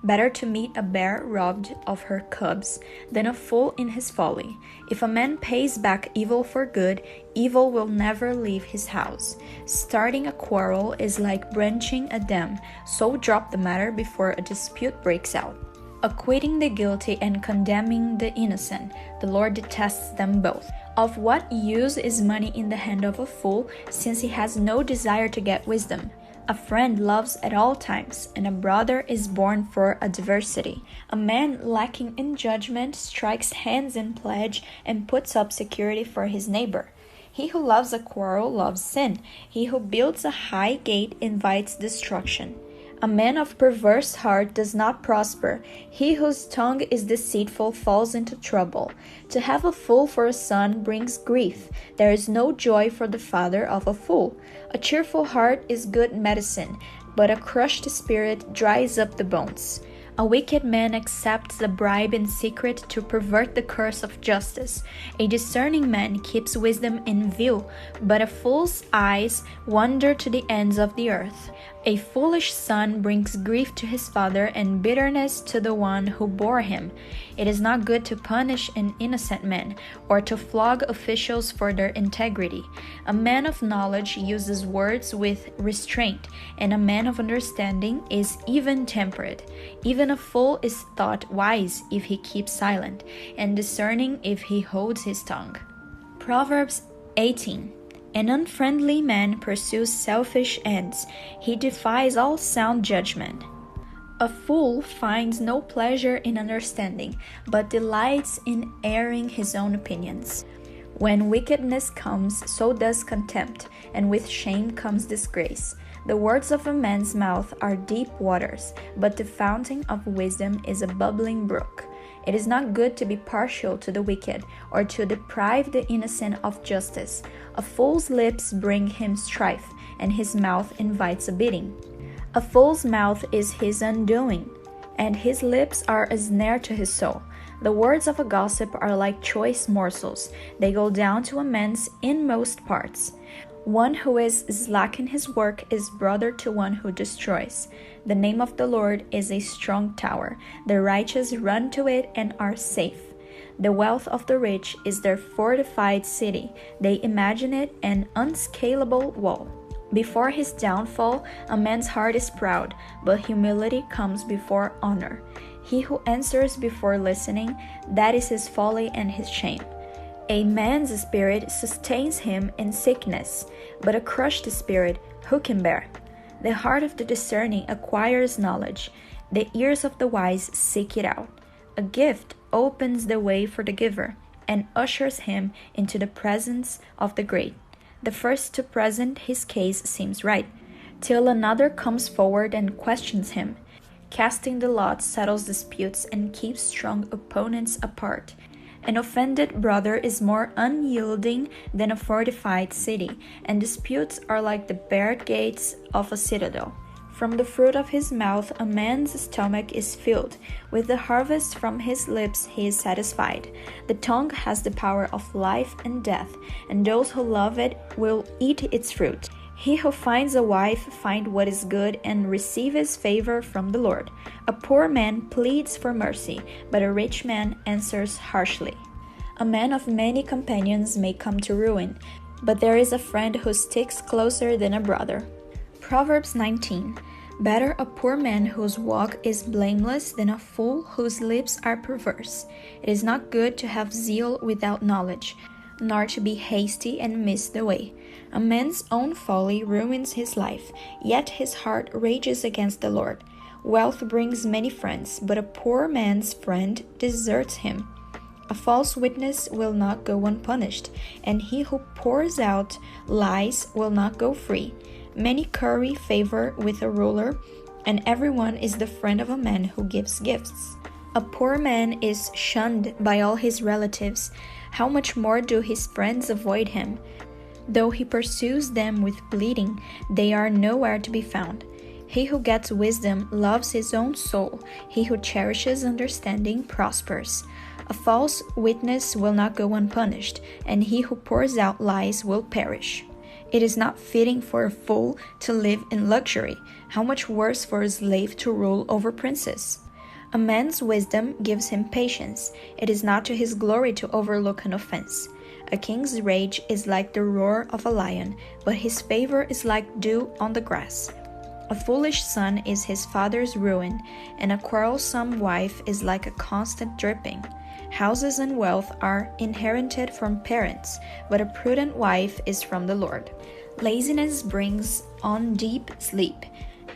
Better to meet a bear robbed of her cubs than a fool in his folly. If a man pays back evil for good, evil will never leave his house. Starting a quarrel is like branching a dam, so drop the matter before a dispute breaks out. Acquitting the guilty and condemning the innocent, the Lord detests them both. Of what use is money in the hand of a fool, since he has no desire to get wisdom? A friend loves at all times, and a brother is born for adversity. A man lacking in judgment strikes hands in pledge and puts up security for his neighbor. He who loves a quarrel loves sin. He who builds a high gate invites destruction. A man of perverse heart does not prosper. He whose tongue is deceitful falls into trouble. To have a fool for a son brings grief. There is no joy for the father of a fool. A cheerful heart is good medicine, but a crushed spirit dries up the bones. A wicked man accepts a bribe in secret to pervert the course of justice. A discerning man keeps wisdom in view, but a fool's eyes wander to the ends of the earth. A foolish son brings grief to his father and bitterness to the one who bore him. It is not good to punish an innocent man or to flog officials for their integrity. A man of knowledge uses words with restraint, and a man of understanding is even-tempered. Even a fool is thought wise if he keeps silent, and discerning if he holds his tongue. Proverbs 18. An unfriendly man pursues selfish ends. He defies all sound judgment. A fool finds no pleasure in understanding, but delights in airing his own opinions. When wickedness comes, so does contempt, and with shame comes disgrace. The words of a man's mouth are deep waters, but the fountain of wisdom is a bubbling brook. It is not good to be partial to the wicked, or to deprive the innocent of justice. A fool's lips bring him strife, and his mouth invites a beating. A fool's mouth is his undoing, and his lips are a snare to his soul. The words of a gossip are like choice morsels. They go down to a man's inmost parts. One who is slack in his work is brother to one who destroys. The name of the Lord is a strong tower. The righteous run to it and are safe. The wealth of the rich is their fortified city. They imagine it an unscalable wall. Before his downfall, a man's heart is proud, but humility comes before honor. He who answers before listening, that is his folly and his shame. A man's spirit sustains him in sickness, but a crushed spirit who can bear? The heart of the discerning acquires knowledge. The ears of the wise seek it out. A gift opens the way for the giver and ushers him into the presence of the great. The first to present his case seems right, till another comes forward and questions him. Casting the lot settles disputes and keeps strong opponents apart. An offended brother is more unyielding than a fortified city, and disputes are like the barred gates of a citadel. From the fruit of his mouth a man's stomach is filled. With the harvest from his lips he is satisfied. The tongue has the power of life and death, and those who love it will eat its fruit. He who finds a wife finds what is good and receives favor from the Lord. A poor man pleads for mercy, but a rich man answers harshly. A man of many companions may come to ruin, but there is a friend who sticks closer than a brother. Proverbs 19. Better a poor man whose walk is blameless than a fool whose lips are perverse. It is not good to have zeal without knowledge, nor to be hasty and miss the way. A man's own folly ruins his life, yet his heart rages against the Lord. Wealth brings many friends, but a poor man's friend deserts him. A false witness will not go unpunished, and he who pours out lies will not go free. Many curry favor with a ruler, and everyone is the friend of a man who gives gifts. A poor man is shunned by all his relatives. How much more do his friends avoid him? Though he pursues them with pleading, they are nowhere to be found. He who gets wisdom loves his own soul. He who cherishes understanding prospers. A false witness will not go unpunished, and he who pours out lies will perish. It is not fitting for a fool to live in luxury. How much worse for a slave to rule over princes? A man's wisdom gives him patience. It is not to his glory to overlook an offense. A king's rage is like the roar of a lion, but his favor is like dew on the grass. A foolish son is his father's ruin, and a quarrelsome wife is like a constant dripping. Houses and wealth are inherited from parents, but a prudent wife is from the Lord. Laziness brings on deep sleep,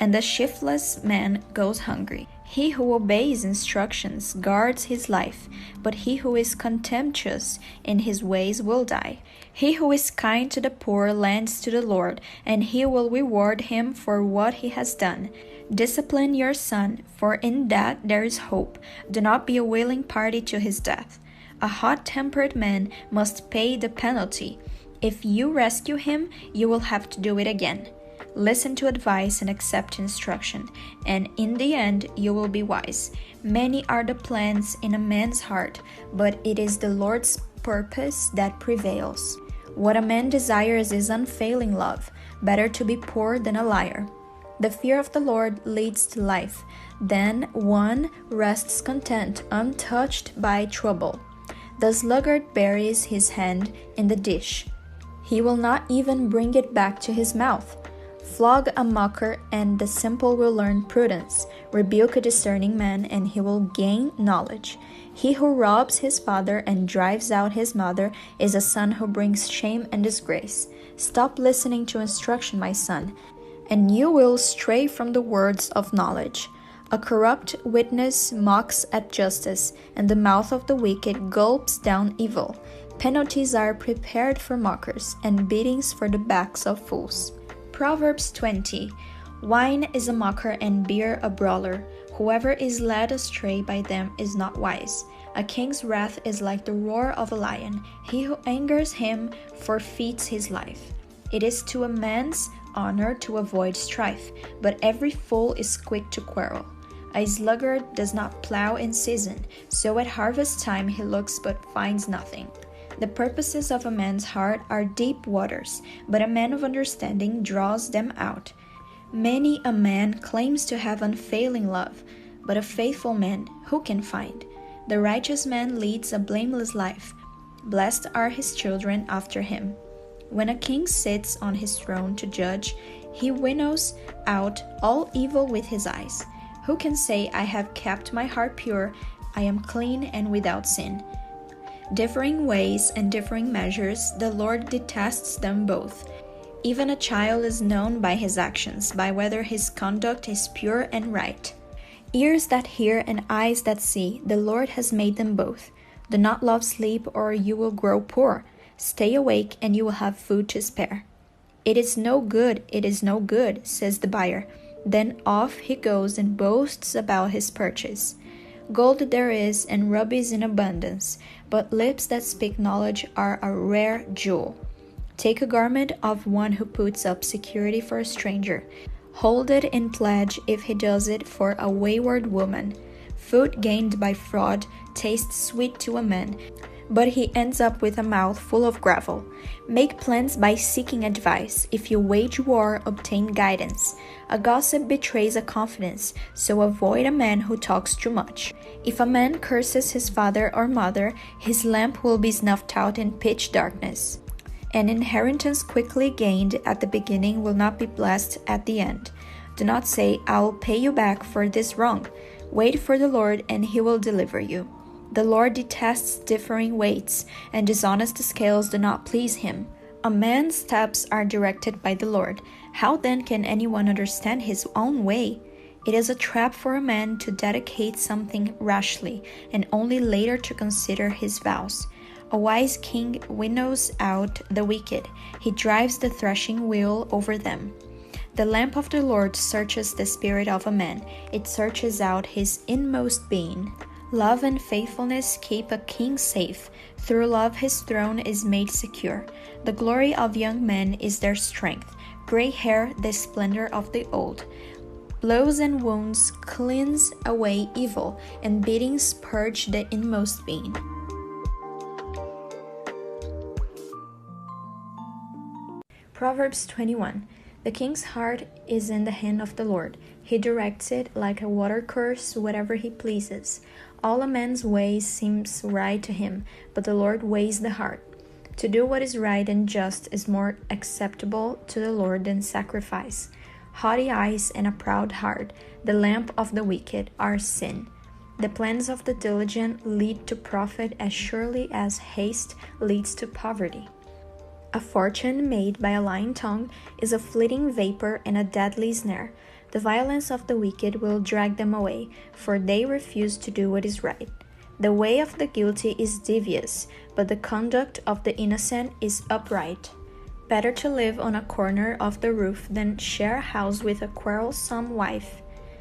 and the shiftless man goes hungry. He who obeys instructions guards his life, but he who is contemptuous in his ways will die. He who is kind to the poor lends to the Lord, and he will reward him for what he has done. Discipline your son, for in that there is hope. Do not be a willing party to his death. A hot-tempered man must pay the penalty. If you rescue him, you will have to do it again. Listen to advice and accept instruction, and in the end you will be wise. Many are the plans in a man's heart, but it is the Lord's purpose that prevails. What a man desires is unfailing love. Better to be poor than a liar. The fear of the Lord leads to life. Then one rests content, untouched by trouble. The sluggard buries his hand in the dish. He will not even bring it back to his mouth. Flog a mocker, and the simple will learn prudence. Rebuke a discerning man, and he will gain knowledge. He who robs his father and drives out his mother is a son who brings shame and disgrace. Stop listening to instruction, my son, and you will stray from the words of knowledge. A corrupt witness mocks at justice, and the mouth of the wicked gulps down evil. Penalties are prepared for mockers, and beatings for the backs of fools. Proverbs 20. Wine is a mocker and beer a brawler. Whoever is led astray by them is not wise. A king's wrath is like the roar of a lion. He who angers him forfeits his life. It is to a man's honor to avoid strife, but every fool is quick to quarrel. A sluggard does not plow in season, so at harvest time he looks but finds nothing. The purposes of a man's heart are deep waters, but a man of understanding draws them out. Many a man claims to have unfailing love, but a faithful man who can find? The righteous man leads a blameless life. Blessed are his children after him. When a king sits on his throne to judge, he winnows out all evil with his eyes. Who can say, I have kept my heart pure, I am clean and without sin? Differing ways and differing measures, the Lord detests them both. Even a child is known by his actions, by whether his conduct is pure and right. Ears that hear and eyes that see, the Lord has made them both. Do not love sleep, or you will grow poor. Stay awake, and you will have food to spare. It is no good, says the buyer. Then off he goes and boasts about his purchase. Gold there is, and rubies in abundance, but lips that speak knowledge are a rare jewel. Take a garment of one who puts up security for a stranger. Hold it in pledge if he does it for a wayward woman. Food gained by fraud tastes sweet to a man, but he ends up with a mouth full of gravel. Make plans by seeking advice. If you wage war, obtain guidance. A gossip betrays a confidence, so avoid a man who talks too much. If a man curses his father or mother, his lamp will be snuffed out in pitch darkness. An inheritance quickly gained at the beginning will not be blessed at the end. Do not say, "I will pay you back for this wrong." Wait for the Lord, and he will deliver you. The Lord detests differing weights, and dishonest scales do not please him. A man's steps are directed by the Lord. How then can anyone understand his own way? It is a trap for a man to dedicate something rashly, and only later to consider his vows. A wise king winnows out the wicked. He drives the threshing wheel over them. The lamp of the Lord searches the spirit of a man. It searches out his inmost being. Love and faithfulness keep a king safe. Through love his throne is made secure. The glory of young men is their strength. Gray hair, the splendor of the old. Blows and wounds cleanse away evil, and beatings purge the inmost being. Proverbs 21. The king's heart is in the hand of the Lord. He directs it like a watercourse wherever he pleases. All a man's ways seems right to him, but the Lord weighs the heart. To do what is right and just is more acceptable to the Lord than sacrifice. Haughty eyes and a proud heart, the lamp of the wicked, are sin. The plans of the diligent lead to profit as surely as haste leads to poverty. A fortune made by a lying tongue is a fleeting vapor and a deadly snare. The violence of the wicked will drag them away, for they refuse to do what is right. The way of the guilty is devious, but the conduct of the innocent is upright. Better to live on a corner of the roof than share a house with a quarrelsome wife.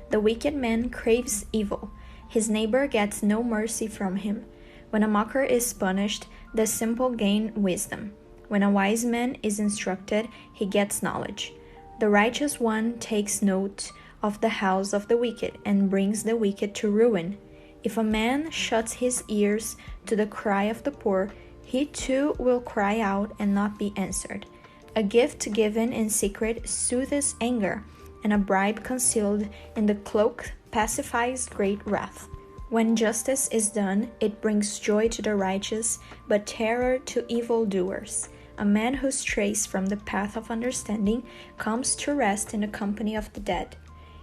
The wicked man craves evil. His neighbor gets no mercy from him. When a mocker is punished, the simple gain wisdom. When a wise man is instructed, he gets knowledge. The righteous one takes note of the house of the wicked and brings the wicked to ruin. If a man shuts his ears to the cry of the poor, he too will cry out and not be answered. A gift given in secret soothes anger, and a bribe concealed in the cloak pacifies great wrath. When justice is done, it brings joy to the righteous, but terror to evildoers. A man who strays from the path of understanding comes to rest in the company of the dead.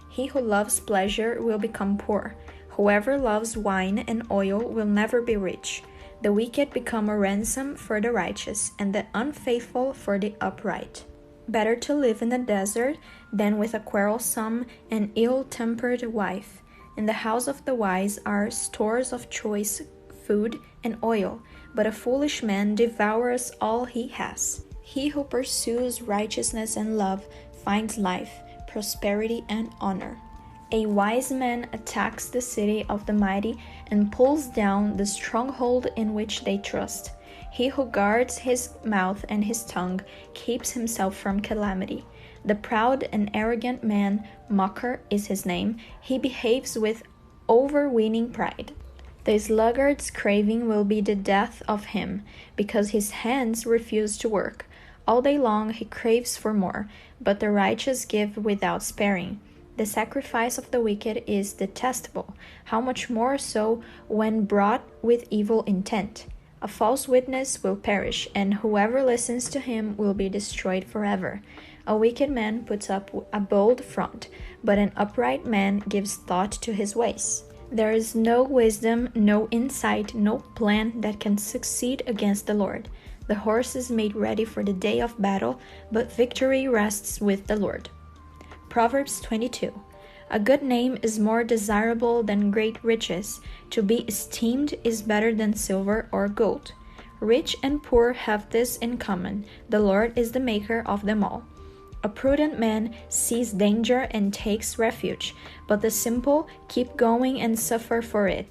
He who loves pleasure will become poor. Whoever loves wine and oil will never be rich. The wicked become a ransom for the righteous, and the unfaithful for the upright. Better to live in the desert than with a quarrelsome and ill-tempered wife. In the house of the wise are stores of choice food and oil, but a foolish man devours all he has. He who pursues righteousness and love finds life, prosperity, and honor. A wise man attacks the city of the mighty and pulls down the stronghold in which they trust. He who guards his mouth and his tongue keeps himself from calamity. The proud and arrogant man, mocker is his name, he behaves with overweening pride. The sluggard's craving will be the death of him, because his hands refuse to work. All day long he craves for more, but the righteous give without sparing. The sacrifice of the wicked is detestable, how much more so when brought with evil intent. A false witness will perish, and whoever listens to him will be destroyed forever. A wicked man puts up a bold front, but an upright man gives thought to his ways. There is no wisdom, no insight, no plan that can succeed against the Lord. The horse is made ready for the day of battle, but victory rests with the Lord. Proverbs 22. A good name is more desirable than great riches. To be esteemed is better than silver or gold. Rich and poor have this in common: the Lord is the maker of them all. A prudent man sees danger and takes refuge, but the simple keep going and suffer for it.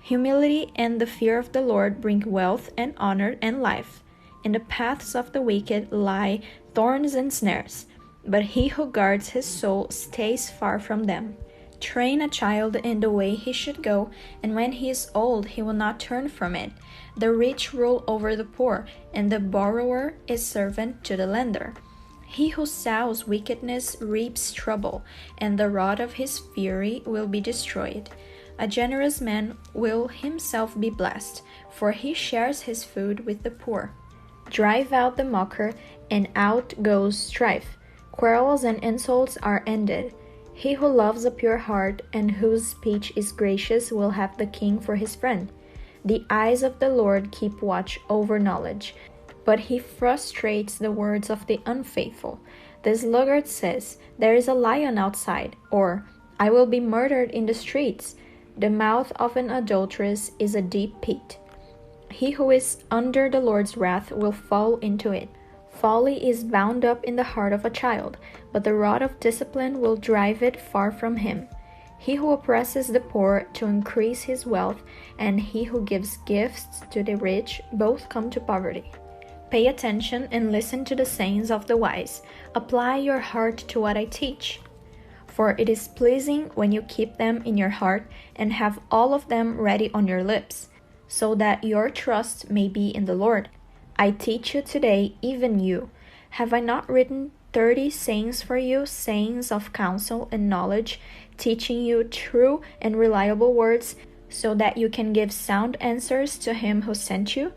Humility and the fear of the Lord bring wealth and honor and life. In the paths of the wicked lie thorns and snares, but he who guards his soul stays far from them. Train a child in the way he should go, and when he is old he will not turn from it. The rich rule over the poor, and the borrower is servant to the lender. He who sows wickedness reaps trouble, and the rod of his fury will be destroyed. A generous man will himself be blessed, for he shares his food with the poor. Drive out the mocker, and out goes strife. Quarrels and insults are ended. He who loves a pure heart and whose speech is gracious will have the king for his friend. The eyes of the Lord keep watch over knowledge, but he frustrates the words of the unfaithful. The sluggard says, "There is a lion outside," or "I will be murdered in the streets." The mouth of an adulteress is a deep pit. He who is under the Lord's wrath will fall into it. Folly is bound up in the heart of a child, but the rod of discipline will drive it far from him. He who oppresses the poor to increase his wealth, and he who gives gifts to the rich, both come to poverty. Pay attention and listen to the sayings of the wise. Apply your heart to what I teach. For it is pleasing when you keep them in your heart and have all of them ready on your lips, so that your trust may be in the Lord. I teach you today, even you. Have I not written 30 sayings for you, sayings of counsel and knowledge, teaching you true and reliable words, so that you can give sound answers to him who sent you?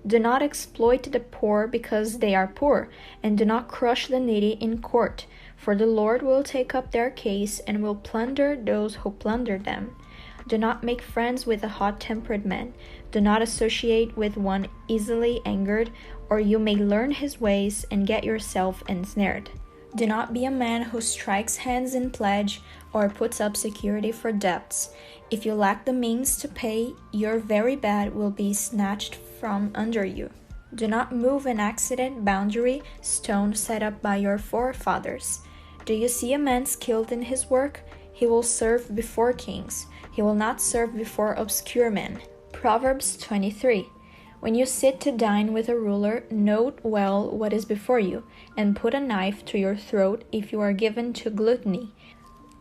Do not exploit the poor because they are poor, and do not crush the needy in court, for the Lord will take up their case and will plunder those who plunder them. Do not make friends with a hot-tempered man. Do not associate with one easily angered, or you may learn his ways and get yourself ensnared. Do not be a man who strikes hands in pledge or puts up security for debts. If you lack the means to pay, your very bed will be snatched from under you. Do not move an accident boundary stone set up by your forefathers. Do you see a man skilled in his work? He will serve before kings. He will not serve before obscure men. Proverbs 23. When you sit to dine with a ruler, note well what is before you, and put a knife to your throat if you are given to gluttony.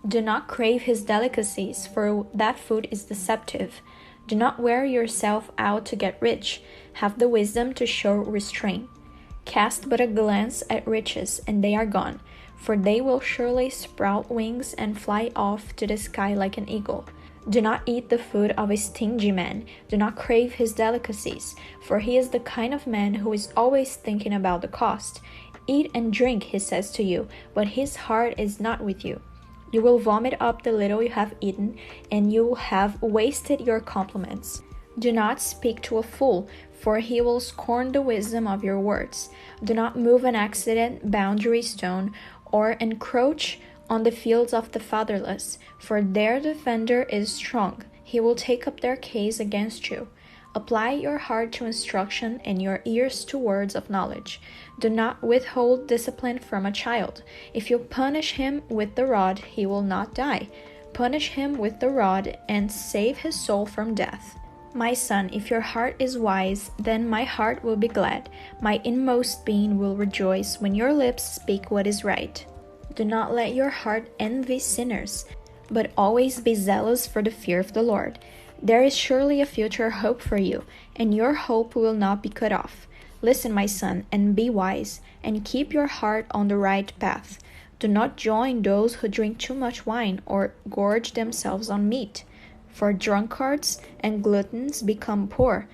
Do not crave his delicacies, for that food is deceptive. Do not wear yourself out to get rich. Have the wisdom to show restraint. Cast but a glance at riches, and they are gone, for they will surely sprout wings and fly off to the sky like an eagle. Do not eat the food of a stingy man. Do not crave his delicacies, for he is the kind of man who is always thinking about the cost. Eat and drink, he says to you, but his heart is not with you. You will vomit up the little you have eaten, and you will have wasted your compliments. Do not speak to a fool, for he will scorn the wisdom of your words. Do not move an accident boundary stone, or encroach on the fields of the fatherless, for their defender is strong. He will take up their case against you. Apply your heart to instruction and your ears to words of knowledge. Do not withhold discipline from a child. If you punish him with the rod, he will not die. Punish him with the rod and save his soul from death. My son, if your heart is wise, then my heart will be glad. My inmost being will rejoice when your lips speak what is right. Do not let your heart envy sinners, but always be zealous for the fear of the Lord. There is surely a future hope for you, and your hope will not be cut off. Listen, my son, and be wise, and keep your heart on the right path. Do not join those who drink too much wine or gorge themselves on meat, for drunkards and gluttons become poor,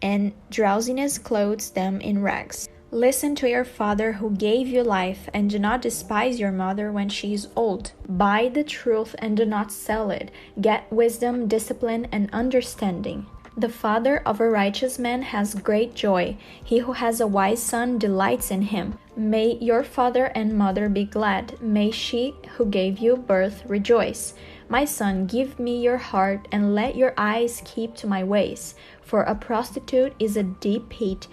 and drowsiness clothes them in rags. Listen to your father who gave you life, and do not despise your mother when she is old. Buy the truth and do not sell it. Get wisdom, discipline, and understanding. The father of a righteous man has great joy. He who has a wise son delights in him. May your father and mother be glad. May she who gave you birth rejoice. My son, give me your heart, and let your eyes keep to my ways. For a prostitute is a deep pit,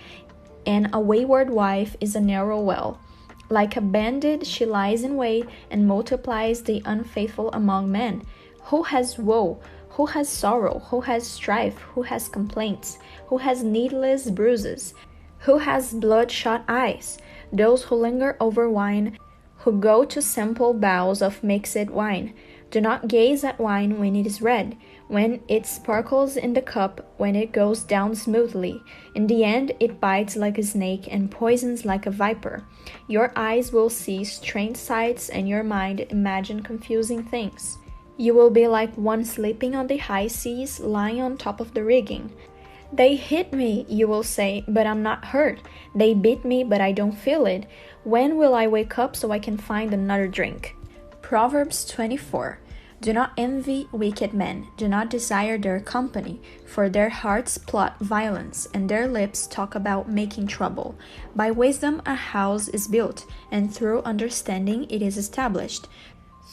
and a wayward wife is a narrow well. Like a bandit she lies in wait and multiplies the unfaithful among men. Who has woe? Who has sorrow? Who has strife? Who has complaints? Who has needless bruises? Who has bloodshot eyes? Those who linger over wine, who go to sample bowls of mixed wine. Do not gaze at wine when it is red, when it sparkles in the cup, when it goes down smoothly. In the end, it bites like a snake and poisons like a viper. Your eyes will see strange sights, and your mind imagine confusing things. You will be like one sleeping on the high seas, lying on top of the rigging. They hit me, you will say, but I'm not hurt. They beat me, but I don't feel it. When will I wake up so I can find another drink? Proverbs 24. Do not envy wicked men, do not desire their company, for their hearts plot violence, and their lips talk about making trouble. By wisdom a house is built, and through understanding it is established.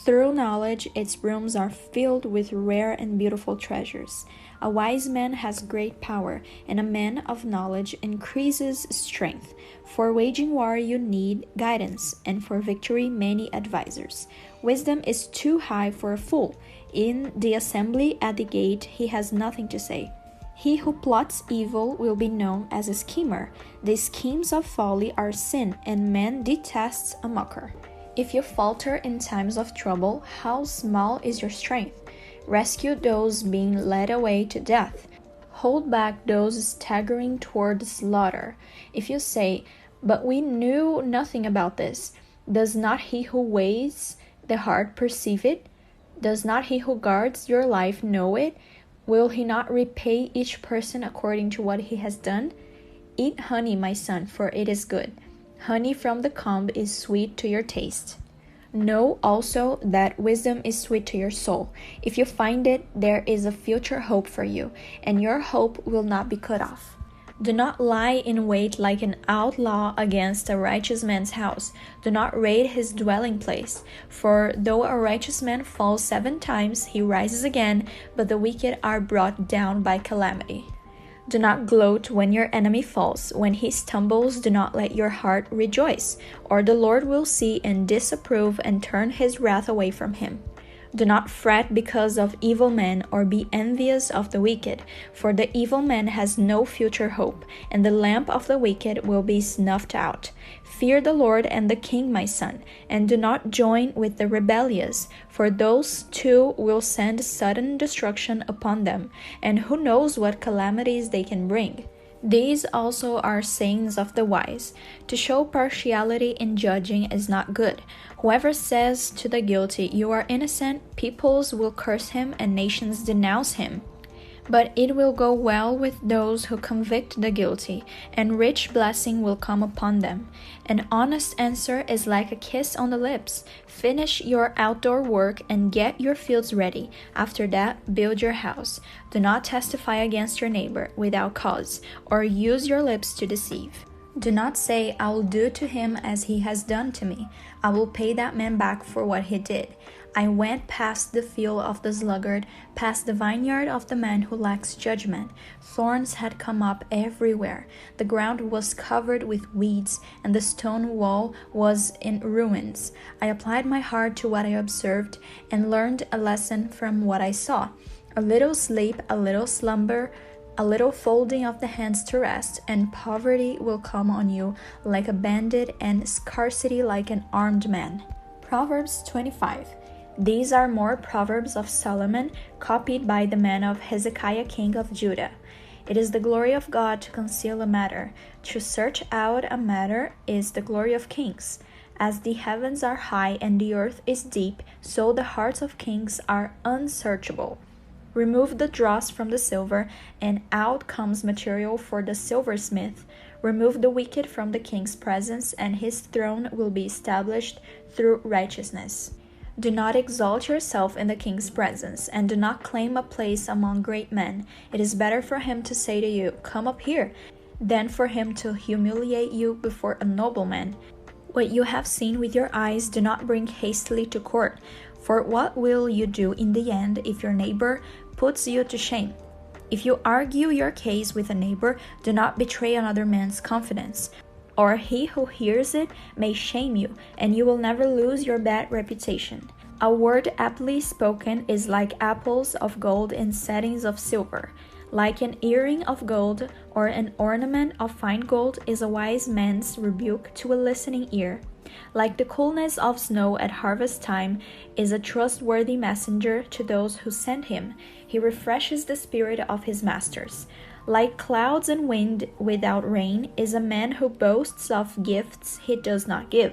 Through knowledge its rooms are filled with rare and beautiful treasures. A wise man has great power, and a man of knowledge increases strength. For waging war you need guidance, and for victory many advisers. Wisdom is too high for a fool. In the assembly at the gate he has nothing to say. He who plots evil will be known as a schemer. The schemes of folly are sin, and man detests a mocker. If you falter in times of trouble, how small is your strength? Rescue those being led away to death. Hold back those staggering toward slaughter. If you say, "But we knew nothing about this," does not he who weighs the heart perceive it? Does not he who guards your life know it? Will he not repay each person according to what he has done? Eat honey, my son, for it is good. Honey from the comb is sweet to your taste. Know also that wisdom is sweet to your soul. If you find it, there is a future hope for you, and your hope will not be cut off. Do not lie in wait like an outlaw against a righteous man's house. Do not raid his dwelling place. For though a righteous man falls 7 times, he rises again, but the wicked are brought down by calamity. Do not gloat when your enemy falls. When he stumbles, do not let your heart rejoice, or the Lord will see and disapprove and turn his wrath away from him. Do not fret because of evil men, or be envious of the wicked, for the evil man has no future hope, and the lamp of the wicked will be snuffed out. Fear the Lord and the king, my son, and do not join with the rebellious, for those two will send sudden destruction upon them, and who knows what calamities they can bring. These also are sayings of the wise. To show partiality in judging is not good. Whoever says to the guilty, "You are innocent," peoples will curse him and nations denounce him. But it will go well with those who convict the guilty, and rich blessing will come upon them. An honest answer is like a kiss on the lips. Finish your outdoor work and get your fields ready. After that, build your house. Do not testify against your neighbor without cause, or use your lips to deceive. Do not say, "I will do to him as he has done to me. I will pay that man back for what he did." I went past the field of the sluggard, past the vineyard of the man who lacks judgment. Thorns had come up everywhere. The ground was covered with weeds, and the stone wall was in ruins. I applied my heart to what I observed, and learned a lesson from what I saw. A little sleep, a little slumber, a little folding of the hands to rest, and poverty will come on you like a bandit, and scarcity like an armed man. Proverbs 25. These are more proverbs of Solomon, copied by the man of Hezekiah king of Judah. It is the glory of God to conceal a matter. To search out a matter is the glory of kings. As the heavens are high and the earth is deep, so the hearts of kings are unsearchable. Remove the dross from the silver, and out comes material for the silversmith. Remove the wicked from the king's presence, and his throne will be established through righteousness. Do not exalt yourself in the king's presence, and do not claim a place among great men. It is better for him to say to you, "Come up here," than for him to humiliate you before a nobleman. What you have seen with your eyes do not bring hastily to court, for what will you do in the end if your neighbor puts you to shame? If you argue your case with a neighbor, do not betray another man's confidence, or he who hears it may shame you, and you will never lose your bad reputation. A word aptly spoken is like apples of gold in settings of silver. Like an earring of gold or an ornament of fine gold is a wise man's rebuke to a listening ear. Like the coolness of snow at harvest time is a trustworthy messenger to those who send him. He refreshes the spirit of his masters. Like clouds and wind without rain is a man who boasts of gifts he does not give.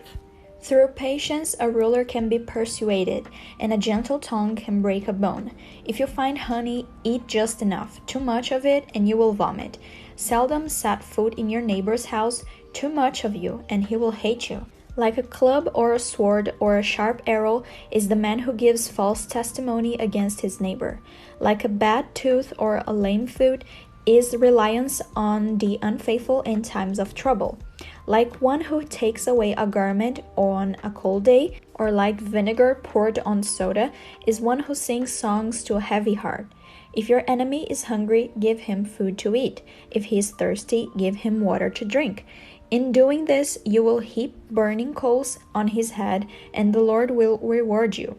Through patience a ruler can be persuaded, and a gentle tongue can break a bone. If you find honey, eat just enough. Too much of it, and you will vomit. Seldom set foot in your neighbor's house. Too much of you, and he will hate you. Like a club or a sword or a sharp arrow is the man who gives false testimony against his neighbor. Like a bad tooth or a lame foot is reliance on the unfaithful in times of trouble. Like one who takes away a garment on a cold day, or like vinegar poured on soda, is one who sings songs to a heavy heart. If your enemy is hungry, give him food to eat. If he is thirsty, give him water to drink. In doing this, you will heap burning coals on his head, and the Lord will reward you.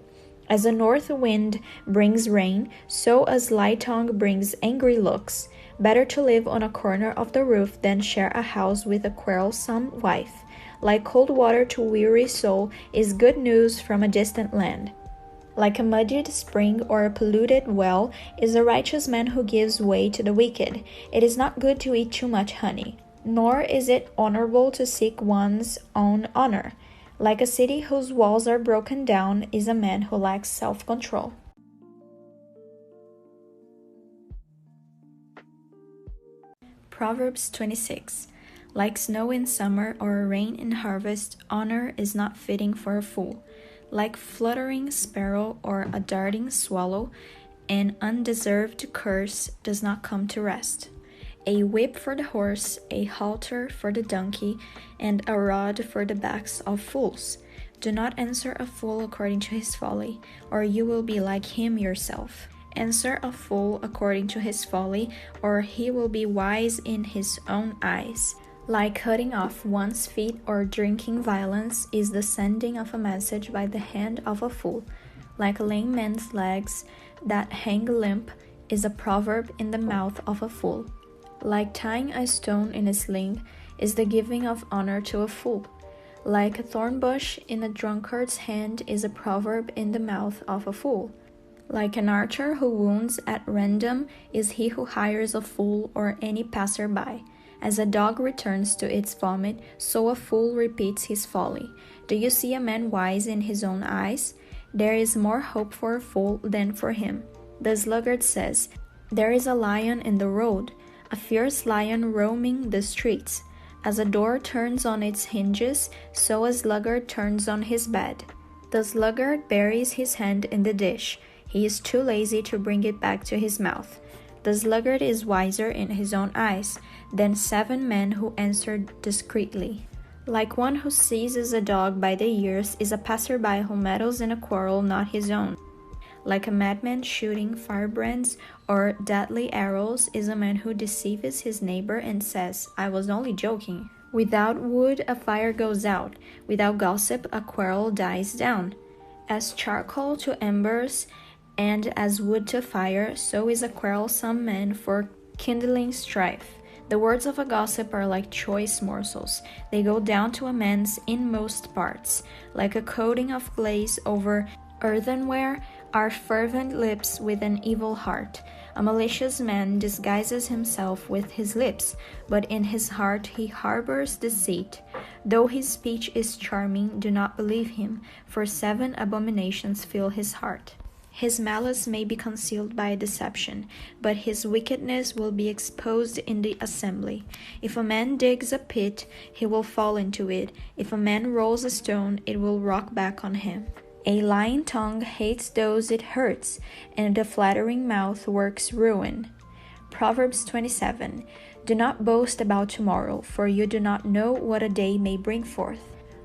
As a north wind brings rain, so a sly tongue brings angry looks. Better to live on a corner of the roof than share a house with a quarrelsome wife. Like cold water to a weary soul is good news from a distant land. Like a muddied spring or a polluted well is a righteous man who gives way to the wicked. It is not good to eat too much honey, nor is it honorable to seek one's own honor. Like a city whose walls are broken down is a man who lacks self-control. Proverbs 26. Like snow in summer or rain in harvest, honor is not fitting for a fool. Like fluttering sparrow or a darting swallow, an undeserved curse does not come to rest. A whip for the horse, a halter for the donkey, and a rod for the backs of fools. Do not answer a fool according to his folly, or you will be like him yourself. Answer a fool according to his folly, or he will be wise in his own eyes. Like cutting off one's feet or drinking violence is the sending of a message by the hand of a fool. Like a lame man's legs that hang limp is a proverb in the mouth of a fool. Like tying a stone in a sling is the giving of honor to a fool. Like a thorn bush in a drunkard's hand is a proverb in the mouth of a fool. Like an archer who wounds at random is he who hires a fool or any passerby. As a dog returns to its vomit, so a fool repeats his folly. Do you see a man wise in his own eyes? There is more hope for a fool than for him. The sluggard says, "There is a lion in the road, a fierce lion roaming the streets." As a door turns on its hinges, so a sluggard turns on his bed. The sluggard buries his hand in the dish. He is too lazy to bring it back to his mouth. The sluggard is wiser in his own eyes than 7 men who answered discreetly. Like one who seizes a dog by the ears is a passerby who meddles in a quarrel not his own. Like a madman shooting firebrands or deadly arrows is a man who deceives his neighbor and says, "I was only joking." Without wood a fire goes out. Without gossip a quarrel dies down. As charcoal to embers and as wood to fire, so is a quarrelsome man for kindling strife. The words of a gossip are like choice morsels. They go down to a man's inmost parts. Like a coating of glaze over earthenware are fervent lips with an evil heart. A malicious man disguises himself with his lips, but in his heart he harbors deceit. Though his speech is charming, do not believe him, for 7 abominations fill his heart. His malice may be concealed by deception, but his wickedness will be exposed in the assembly. If a man digs a pit, he will fall into it. If a man rolls a stone, it will rock back on him. A lying tongue hates those it hurts, and a flattering mouth works ruin. Proverbs 27. Do not boast about tomorrow, for you do not know what a day may bring forth.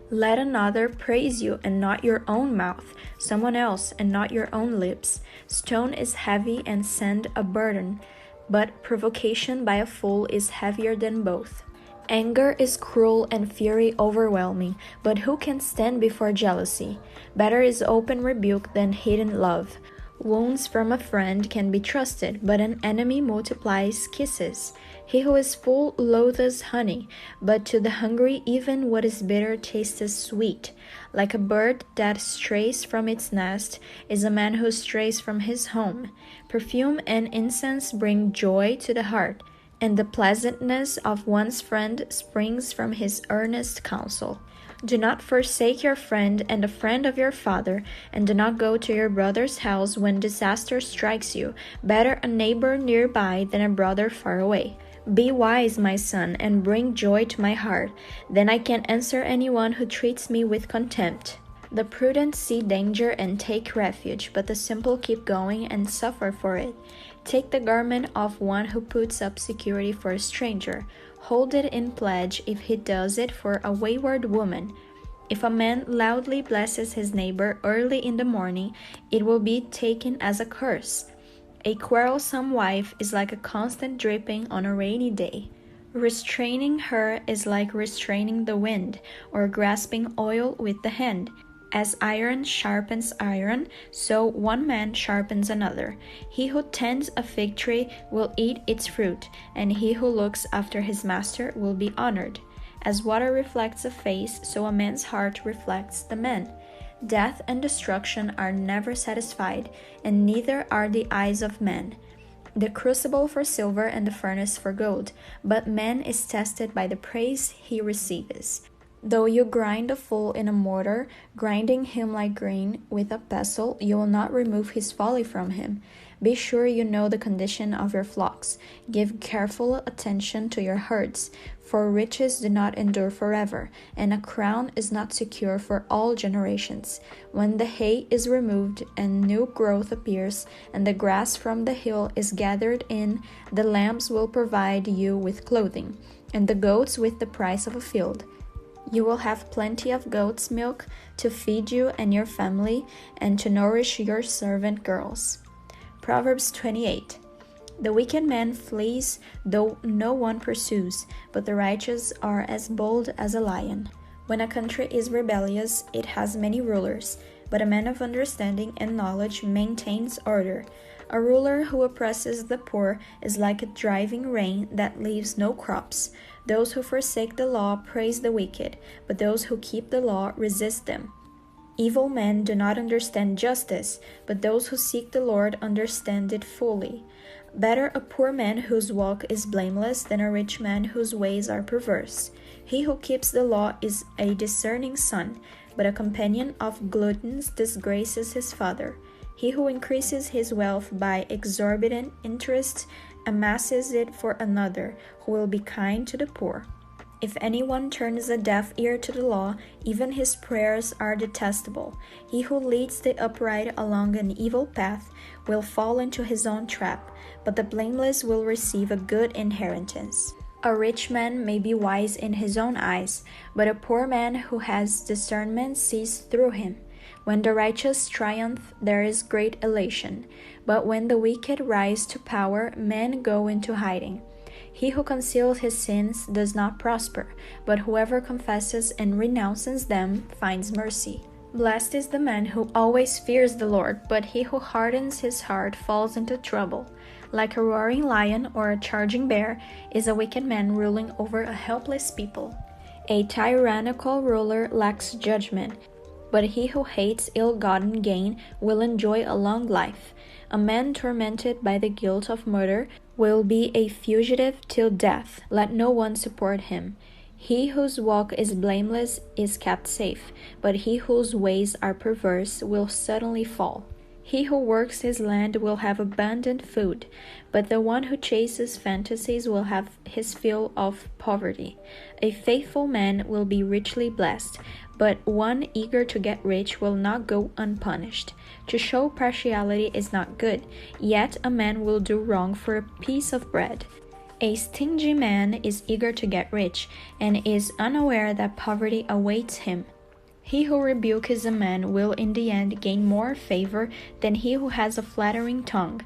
Let another praise you and not your own mouth, someone else and not your own lips. Stone is heavy and sand a burden, but provocation by a fool is heavier than both. Anger is cruel and fury overwhelming, but who can stand before jealousy? Better is open rebuke than hidden love. Wounds from a friend can be trusted, but an enemy multiplies kisses. He who is full loathes honey, but to the hungry even what is bitter tastes sweet. Like a bird that strays from its nest is a man who strays from his home. Perfume and incense bring joy to the heart, and the pleasantness of one's friend springs from his earnest counsel. Do not forsake your friend and the friend of your father, and do not go to your brother's house when disaster strikes you. Better a neighbor nearby than a brother far away. Be wise, my son, and bring joy to my heart. Then I can answer anyone who treats me with contempt. The prudent see danger and take refuge, but the simple keep going and suffer for it. Take the garment of one who puts up security for a stranger. Hold it in pledge if he does it for a wayward woman. If a man loudly blesses his neighbor early in the morning, it will be taken as a curse. A quarrelsome wife is like a constant dripping on a rainy day. Restraining her is like restraining the wind, or grasping oil with the hand. As iron sharpens iron, so one man sharpens another. He who tends a fig tree will eat its fruit, and he who looks after his master will be honored. As water reflects a face, so a man's heart reflects the man. Death and destruction are never satisfied, and neither are the eyes of men. The crucible for silver and the furnace for gold, but man is tested by the praise he receives. Though you grind a fool in a mortar, grinding him like grain with a pestle, you will not remove his folly from him. Be sure you know the condition of your flocks. Give careful attention to your herds, for riches do not endure forever, and a crown is not secure for all generations. When the hay is removed and new growth appears, and the grass from the hill is gathered in, the lambs will provide you with clothing, and the goats with the price of a field. You will have plenty of goat's milk to feed you and your family, and to nourish your servant girls. Proverbs 28. The wicked man flees, though no one pursues, but the righteous are as bold as a lion. When a country is rebellious, it has many rulers, but a man of understanding and knowledge maintains order. A ruler who oppresses the poor is like a driving rain that leaves no crops. Those who forsake the law praise the wicked, but those who keep the law resist them. Evil men do not understand justice, but those who seek the Lord understand it fully. Better a poor man whose walk is blameless than a rich man whose ways are perverse. He who keeps the law is a discerning son, but a companion of gluttons disgraces his father. He who increases his wealth by exorbitant interest amasses it for another, who will be kind to the poor. If anyone turns a deaf ear to the law, even his prayers are detestable. He who leads the upright along an evil path will fall into his own trap, but the blameless will receive a good inheritance. A rich man may be wise in his own eyes, but a poor man who has discernment sees through him. When the righteous triumph, there is great elation, but when the wicked rise to power, men go into hiding. He who conceals his sins does not prosper, but whoever confesses and renounces them finds mercy. Blessed is the man who always fears the Lord, but he who hardens his heart falls into trouble. Like a roaring lion or a charging bear is a wicked man ruling over a helpless people. A tyrannical ruler lacks judgment, but he who hates ill-gotten gain will enjoy a long life. A man tormented by the guilt of murder will be a fugitive till death. Let no one support him. He whose walk is blameless is kept safe, but he whose ways are perverse will suddenly fall. He who works his land will have abundant food, but the one who chases fantasies will have his fill of poverty. A faithful man will be richly blessed, but one eager to get rich will not go unpunished. To show partiality is not good, yet a man will do wrong for a piece of bread. A stingy man is eager to get rich, and is unaware that poverty awaits him. He who rebukes a man will in the end gain more favor than he who has a flattering tongue.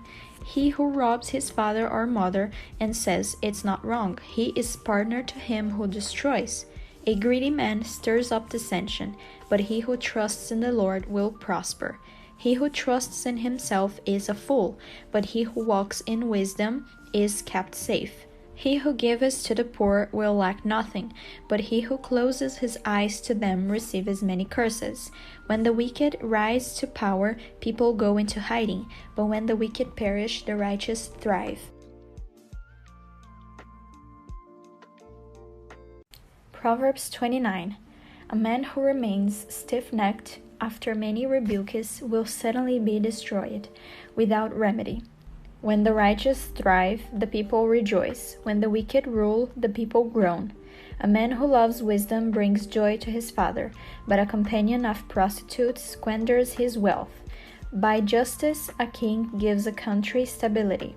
He who robs his father or mother and says it's not wrong, he is partner to him who destroys. A greedy man stirs up dissension, but he who trusts in the Lord will prosper. He who trusts in himself is a fool, but he who walks in wisdom is kept safe. He who giveth to the poor will lack nothing, but he who closes his eyes to them receives many curses. When the wicked rise to power, people go into hiding, but when the wicked perish, the righteous thrive. Proverbs 29. A man who remains stiff-necked after many rebukes will suddenly be destroyed, without remedy. When the righteous thrive, the people rejoice. When the wicked rule, the people groan. A man who loves wisdom brings joy to his father, but a companion of prostitutes squanders his wealth. By justice, a king gives a country stability,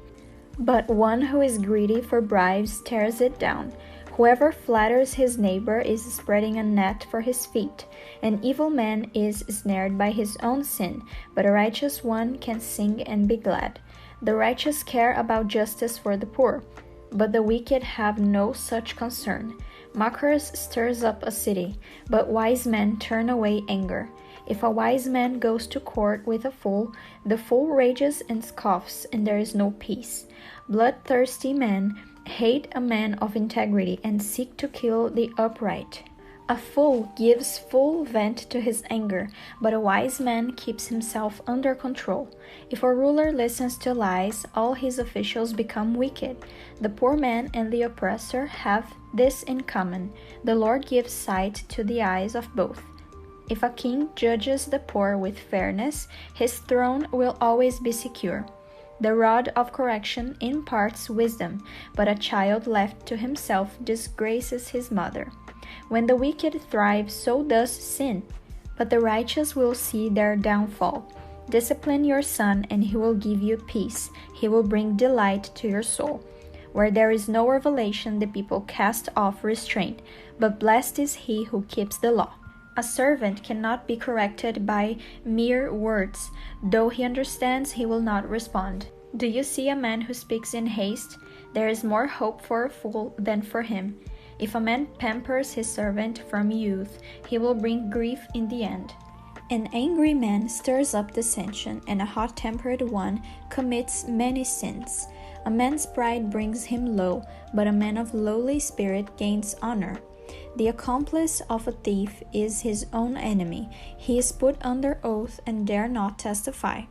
but one who is greedy for bribes tears it down. Whoever flatters his neighbor is spreading a net for his feet. An evil man is snared by his own sin, but a righteous one can sing and be glad. The righteous care about justice for the poor, but the wicked have no such concern. Mockers stirs up a city, but wise men turn away anger. If a wise man goes to court with a fool, the fool rages and scoffs, and there is no peace. Bloodthirsty men hate a man of integrity and seek to kill the upright. A fool gives full vent to his anger, but a wise man keeps himself under control. If a ruler listens to lies, all his officials become wicked. The poor man and the oppressor have this in common: the Lord gives sight to the eyes of both. If a king judges the poor with fairness, his throne will always be secure. The rod of correction imparts wisdom, but a child left to himself disgraces his mother. When the wicked thrive, so does sin, but the righteous will see their downfall. Discipline your son, and he will give you peace. He will bring delight to your soul. Where there is no revelation, the people cast off restraint, but blessed is he who keeps the law. A servant cannot be corrected by mere words. Though he understands, he will not respond. Do you see a man who speaks in haste? There is more hope for a fool than for him. If a man pampers his servant from youth, he will bring grief in the end. An angry man stirs up dissension, and a hot-tempered one commits many sins. A man's pride brings him low, but a man of lowly spirit gains honor. The accomplice of a thief is his own enemy. He is put under oath and dare not testify.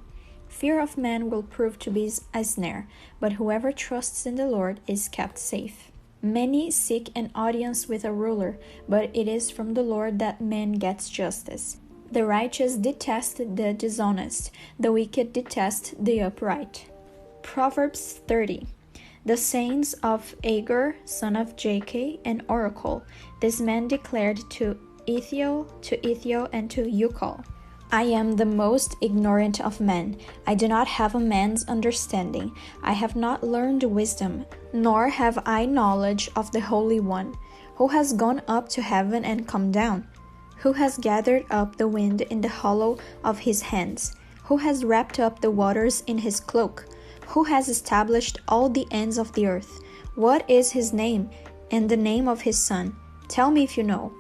Fear of man will prove to be a snare, but whoever trusts in the Lord is kept safe. Many seek an audience with a ruler, but it is from the Lord that man gets justice. The righteous detest the dishonest, the wicked detest the upright. Proverbs 30. The sayings of Agur, son of Jakeh, an oracle. This man declared to Ethiel, and to Ukal, I am the most ignorant of men. I do not have a man's understanding. I have not learned wisdom, nor have I knowledge of the Holy One. Who has gone up to heaven and come down? Who has gathered up the wind in the hollow of his hands? Who has wrapped up the waters in his cloak? Who has established all the ends of the earth? What is his name, and the name of his son? Tell me if you know.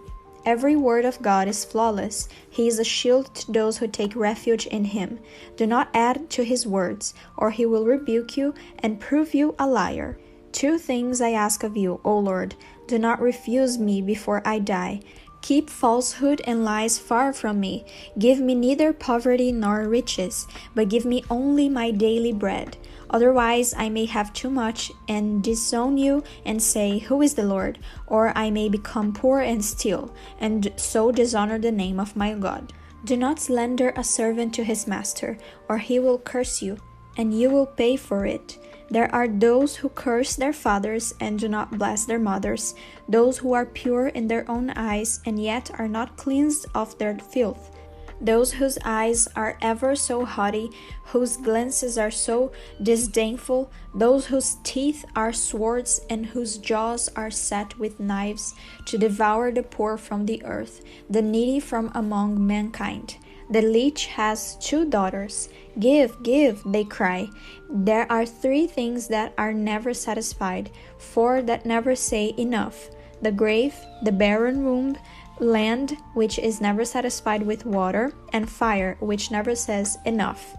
Every word of God is flawless. He is a shield to those who take refuge in him. Do not add to his words, or he will rebuke you and prove you a liar. 2 things I ask of you, O Lord. Do not refuse me before I die. Keep falsehood and lies far from me. Give me neither poverty nor riches, but give me only my daily bread. Otherwise I may have too much and disown you and say, Who is the Lord? Or I may become poor and steal, and so dishonor the name of my God. Do not slander a servant to his master, or he will curse you, and you will pay for it. There are those who curse their fathers and do not bless their mothers, those who are pure in their own eyes and yet are not cleansed of their filth, those whose eyes are ever so haughty, whose glances are so disdainful, those whose teeth are swords and whose jaws are set with knives, to devour the poor from the earth, the needy from among mankind. The leech has 2 daughters. Give, give, they cry. There are 3 things that are never satisfied, 4 that never say enough: the grave, the barren womb, land which is never satisfied with water, and fire which never says enough.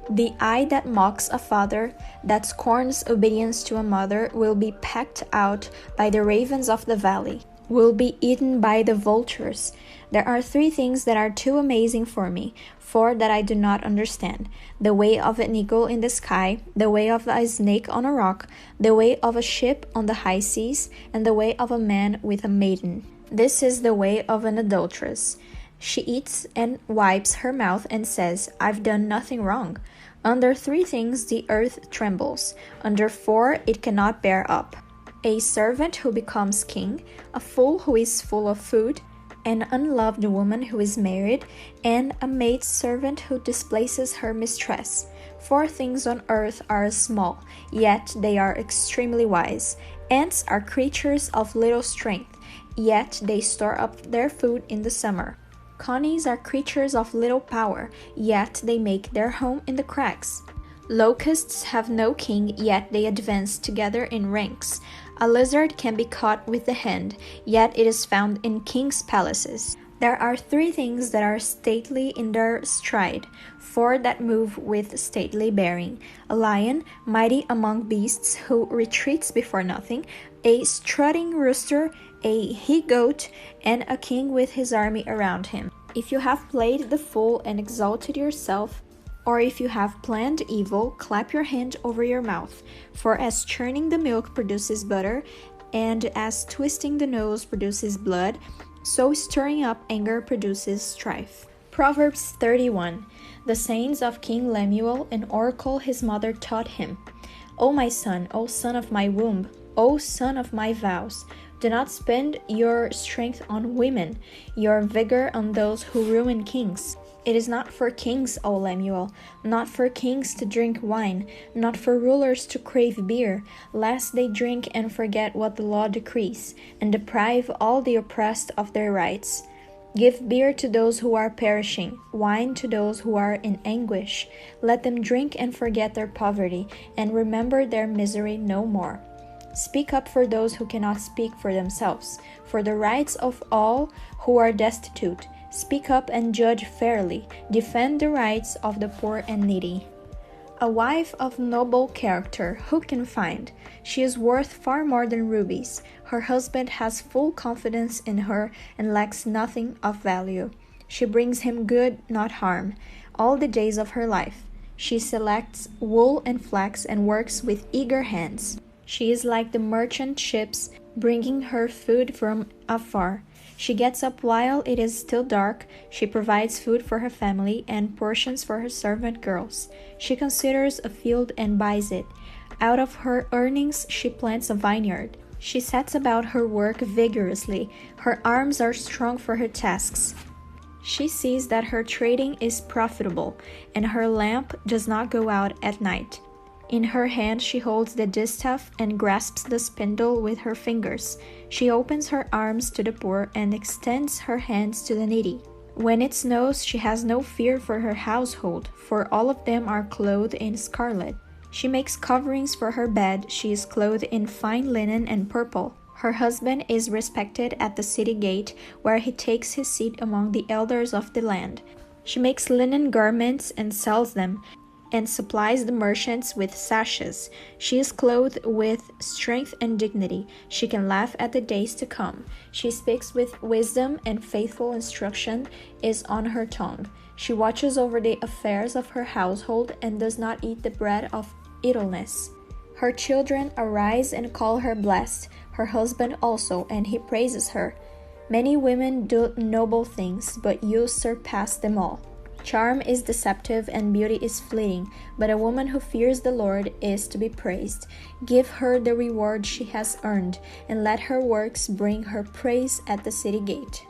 The eye that mocks a father, that scorns obedience to a mother, will be pecked out by the ravens of the valley, will be eaten by the vultures. There are 3 things that are too amazing for me, 4 that I do not understand: the way of an eagle in the sky, the way of a snake on a rock, the way of a ship on the high seas, and the way of a man with a maiden. This is the way of an adulteress. She eats and wipes her mouth and says, I've done nothing wrong. Under 3 things the earth trembles, under 4 it cannot bear up: a servant who becomes king, a fool who is full of food, an unloved woman who is married, and a maid servant who displaces her mistress. 4 things on earth are small, yet they are extremely wise. Ants are creatures of little strength, yet they store up their food in the summer. Conies are creatures of little power, yet they make their home in the cracks. Locusts have no king, yet they advance together in ranks. A lizard can be caught with the hand, yet it is found in kings' palaces. There are 3 things that are stately in their stride, 4 that move with stately bearing: a lion, mighty among beasts, who retreats before nothing, a strutting rooster, a he-goat, and a king with his army around him. If you have played the fool and exalted yourself, or if you have planned evil, clap your hand over your mouth. For as churning the milk produces butter, and as twisting the nose produces blood, so stirring up anger produces strife. Proverbs 31. The sayings of King Lemuel, an oracle his mother taught him. O my son, O son of my womb, O son of my vows, do not spend your strength on women, your vigor on those who ruin kings. It is not for kings, O Lemuel, not for kings to drink wine, not for rulers to crave beer, lest they drink and forget what the law decrees, and deprive all the oppressed of their rights. Give beer to those who are perishing, wine to those who are in anguish. Let them drink and forget their poverty, and remember their misery no more. Speak up for those who cannot speak for themselves, for the rights of all who are destitute. Speak up and judge fairly. Defend the rights of the poor and needy. A wife of noble character, who can find? She is worth far more than rubies. Her husband has full confidence in her and lacks nothing of value. She brings him good, not harm, all the days of her life. She selects wool and flax and works with eager hands. She is like the merchant ships, bringing her food from afar. She gets up while it is still dark. She provides food for her family and portions for her servant girls. She considers a field and buys it. Out of her earnings she plants a vineyard. She sets about her work vigorously. Her arms are strong for her tasks. She sees that her trading is profitable, and her lamp does not go out at night. In her hand she holds the distaff and grasps the spindle with her fingers. She opens her arms to the poor and extends her hands to the needy. When it snows, she has no fear for her household, for all of them are clothed in scarlet. She makes coverings for her bed. She is clothed in fine linen and purple. Her husband is respected at the city gate, where he takes his seat among the elders of the land. She makes linen garments and sells them, and supplies the merchants with sashes. She is clothed with strength and dignity. She can laugh at the days to come. She speaks with wisdom, and faithful instruction is on her tongue. She watches over the affairs of her household and does not eat the bread of idleness. Her children arise and call her blessed, her husband also, and he praises her. Many women do noble things, but you surpass them all. Charm is deceptive and beauty is fleeting, but a woman who fears the Lord is to be praised. Give her the reward she has earned, and let her works bring her praise at the city gate.